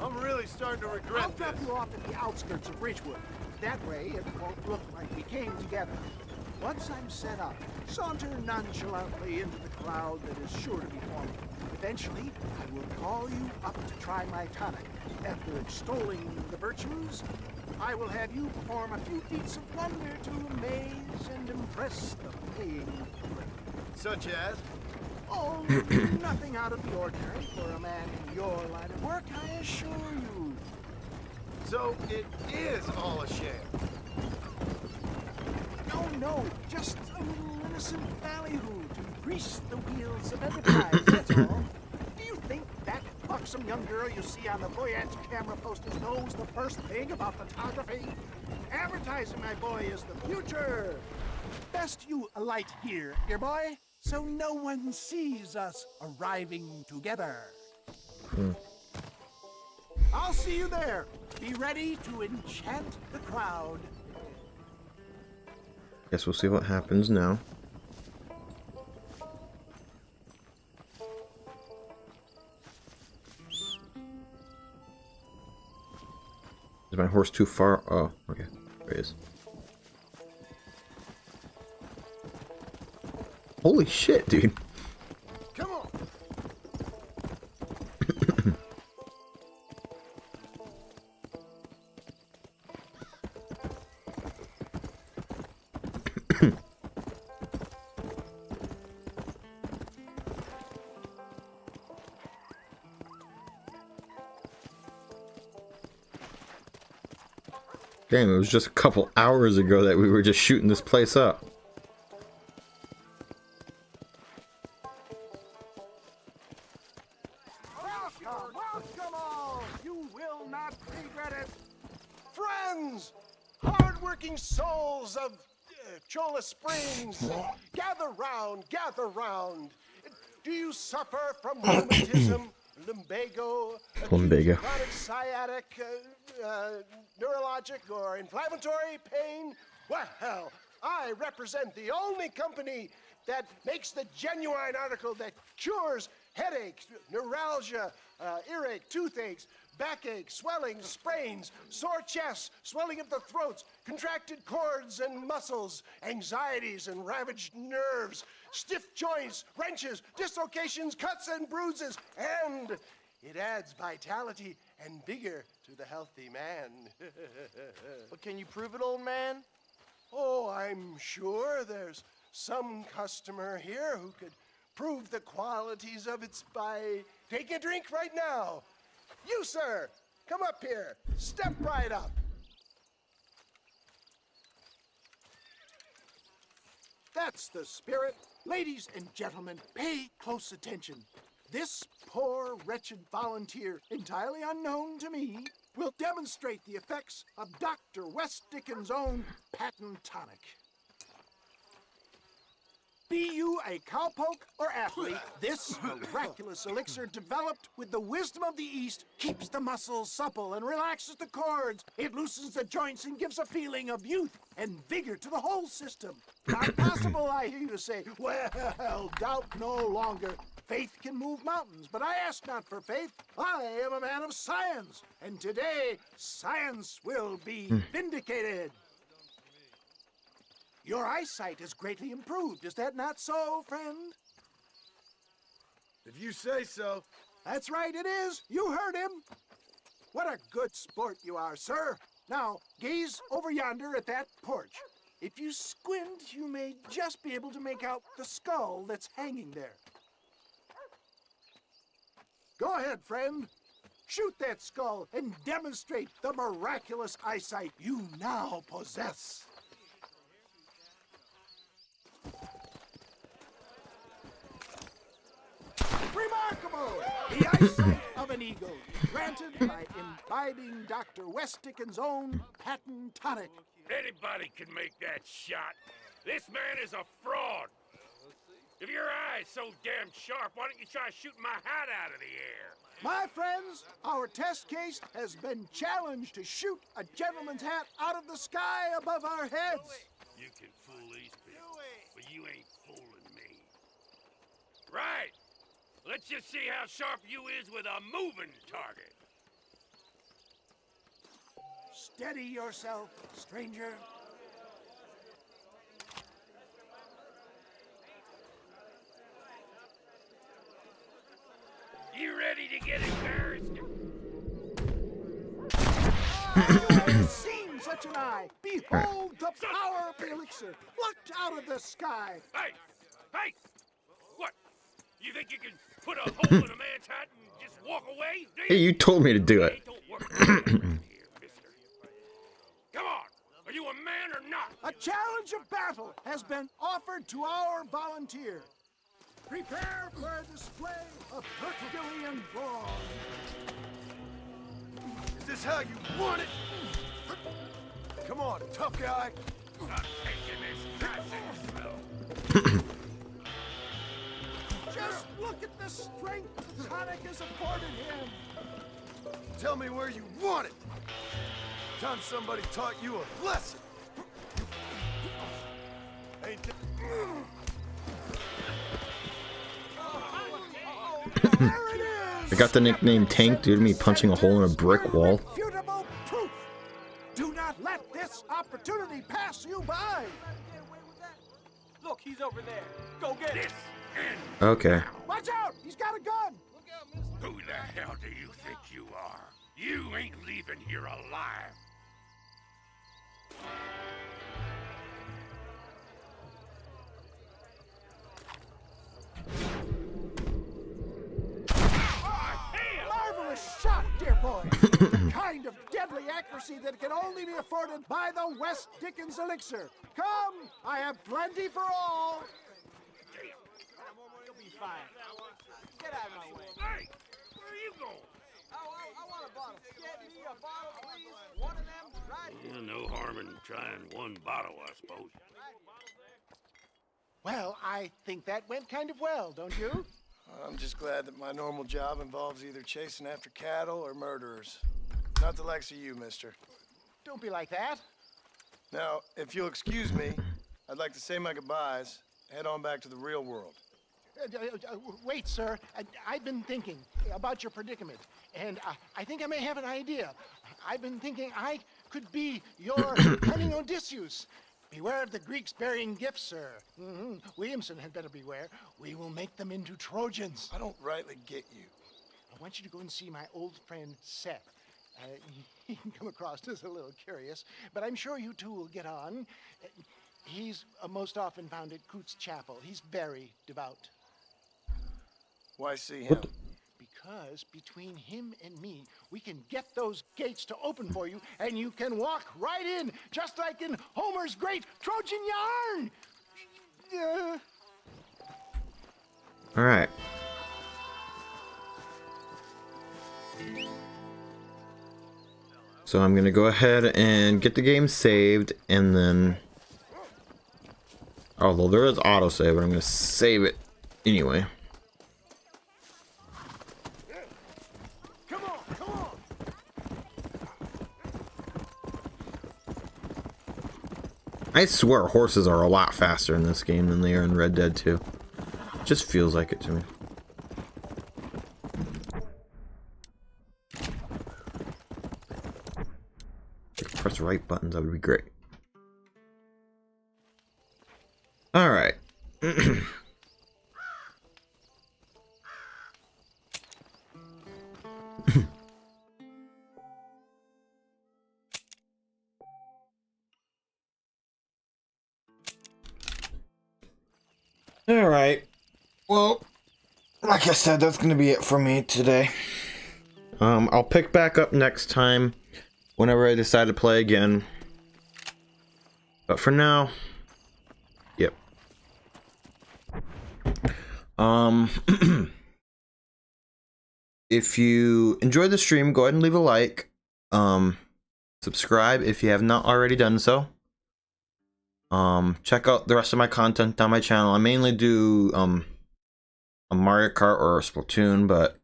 I'm really starting to regret I'll drop this. you off at the outskirts of Ridgewood. That way, it won't look like we came together. Once I'm set up, saunter nonchalantly into the crowd that is sure to be forming. Eventually, I will call you up to try my tonic. After extolling the virtues, I will have you perform a few feats of wonder to amaze and impress the paying public. Such as? Oh, nothing out of the ordinary for a man in your line of work, I assure you. So it is all a sham. No, just a little innocent ballyhoo to grease the wheels of enterprise, that's all. Do you think that buxom young girl you see on the Voyage camera posters knows the first thing about photography? Advertising, my boy, is the future. Best you alight here, dear boy, so no one sees us arriving together. I'll see you there. Be ready to enchant the crowd. Guess we'll see what happens now. Is my horse too far? Oh, okay. There he is. Holy shit, dude. Come on. Damn, it was just a couple hours ago that we were just shooting this place up. Welcome all. You will not regret it. Friends, hard-working souls of Cholla Springs, gather round, gather round. Do you suffer from rheumatism, lumbago, chronic sciatic, neurologic or inflammatory pain? Well, I represent the only company that makes the genuine article that cures headaches, neuralgia, earache, toothaches, backache, swelling, sprains, sore chests, swelling of the throats, contracted cords and muscles, anxieties and ravaged nerves, stiff joints, wrenches, dislocations, cuts and bruises, and it adds vitality and vigor to the healthy man. But can you prove it, old man? Oh, I'm sure there's some customer here who could prove the qualities of it by taking a drink right now. You, sir, come up here. Step right up. That's the spirit. Ladies and gentlemen, pay close attention. This poor, wretched volunteer, entirely unknown to me, will demonstrate the effects of Dr. West Dickens' own patent tonic. Be you a cowpoke or athlete, this miraculous elixir developed with the wisdom of the East keeps the muscles supple and relaxes the cords. It loosens the joints and gives a feeling of youth and vigor to the whole system. Not possible, I hear you say. Well, doubt no longer. Faith can move mountains, but I ask not for faith. I am a man of science, and today science will be vindicated. Your eyesight is greatly improved. Is that not so, friend? If you say so. That's right, it is. You heard him. What a good sport you are, sir. Now, gaze over yonder at that porch. If you squint, you may just be able to make out the skull that's hanging there. Go ahead, friend. Shoot that skull and demonstrate the miraculous eyesight you now possess. Remarkable! The eyesight of an eagle, granted by imbibing Dr. West Dickens' own patent tonic. Anybody can make that shot. This man is a fraud. If your eye's so damn sharp, why don't you try shooting my hat out of the air? My friends, our test case has been challenged to shoot a gentleman's hat out of the sky above our heads. You can fool these people, but you ain't fooling me. Right. Let's just see how sharp you is with a moving target. Steady yourself, stranger. You ready to get embarrassed? You have seen such an eye. Behold the power of the elixir plucked out of the sky. Hey! Hey! What? You think you can put a hole in a man's hat and just walk away? Hey, you told me to do it. Come on! Are you a man or not? A challenge of battle has been offered to our volunteer. Prepare for a display of Herculean brawn. Is this how you want it? Come on, tough guy. I'm taking this nonsense, Just look at the strength Tonic has afforded him. Tell me where you want it. Time somebody taught you a lesson. Ain't that... There it is! I got the nickname Tank due to me punching a hole in a brick wall. Irrefutable proof. Do not let this opportunity pass you by. Look, he's over there. Go get it. Okay. Watch out! He's got a gun. Who the hell do you think you are? You ain't leaving here alive. Marvelous shot, dear boy. The kind of deadly accuracy that can only be afforded by the West Dickens elixir. Come, I have plenty for all. You'll be fine. Get out of my way. Hey, where are you going? I want a bottle. Get me a bottle, please. One of them right here. No harm in trying one bottle, I suppose. Well, I think that went kind of well, don't you? I'm just glad that my normal job involves either chasing after cattle or murderers. Not the likes of you, mister. Don't be like that. Now, if you'll excuse me, I'd like to say my goodbyes, head on back to the real world. Wait, sir. I've been thinking about your predicament, and I think I may have an idea. I've been thinking I could be your cunning Odysseus. Beware of the Greeks burying gifts, sir. Williamson had better beware. We will make them into Trojans. I don't rightly get you. I want you to go and see my old friend Seth. He can come across as a little curious, but I'm sure you two will get on. He's most often found at Coots Chapel. He's very devout. Why see him? Because between him and me, we can get those gates to open for you, and you can walk right in, just like in Homer's great Trojan yarn! All right. So I'm gonna go ahead and get the game saved, and then although there is autosave, but I'm gonna save it anyway. I swear horses are a lot faster in this game than they are in Red Dead 2. Just feels like it to me. If I press the right buttons, that would be great. Alright. Alright. Well, like I said, that's gonna be it for me today. I'll pick back up next time whenever I decide to play again. But for now, yep. If you enjoyed the stream, go ahead and leave a like. Subscribe if you have not already done so. Check out the rest of my content on my channel. I mainly do a Mario Kart or a Splatoon, but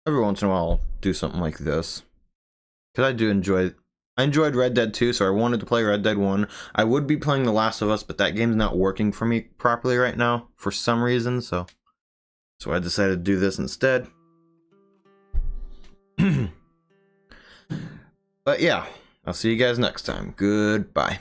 every once in a while I'll do something like this. Because I enjoyed Red Dead 2, so I wanted to play Red Dead 1. I would be playing The Last of Us, but that game's not working for me properly right now for some reason, so I decided to do this instead. But yeah, I'll see you guys next time. Goodbye.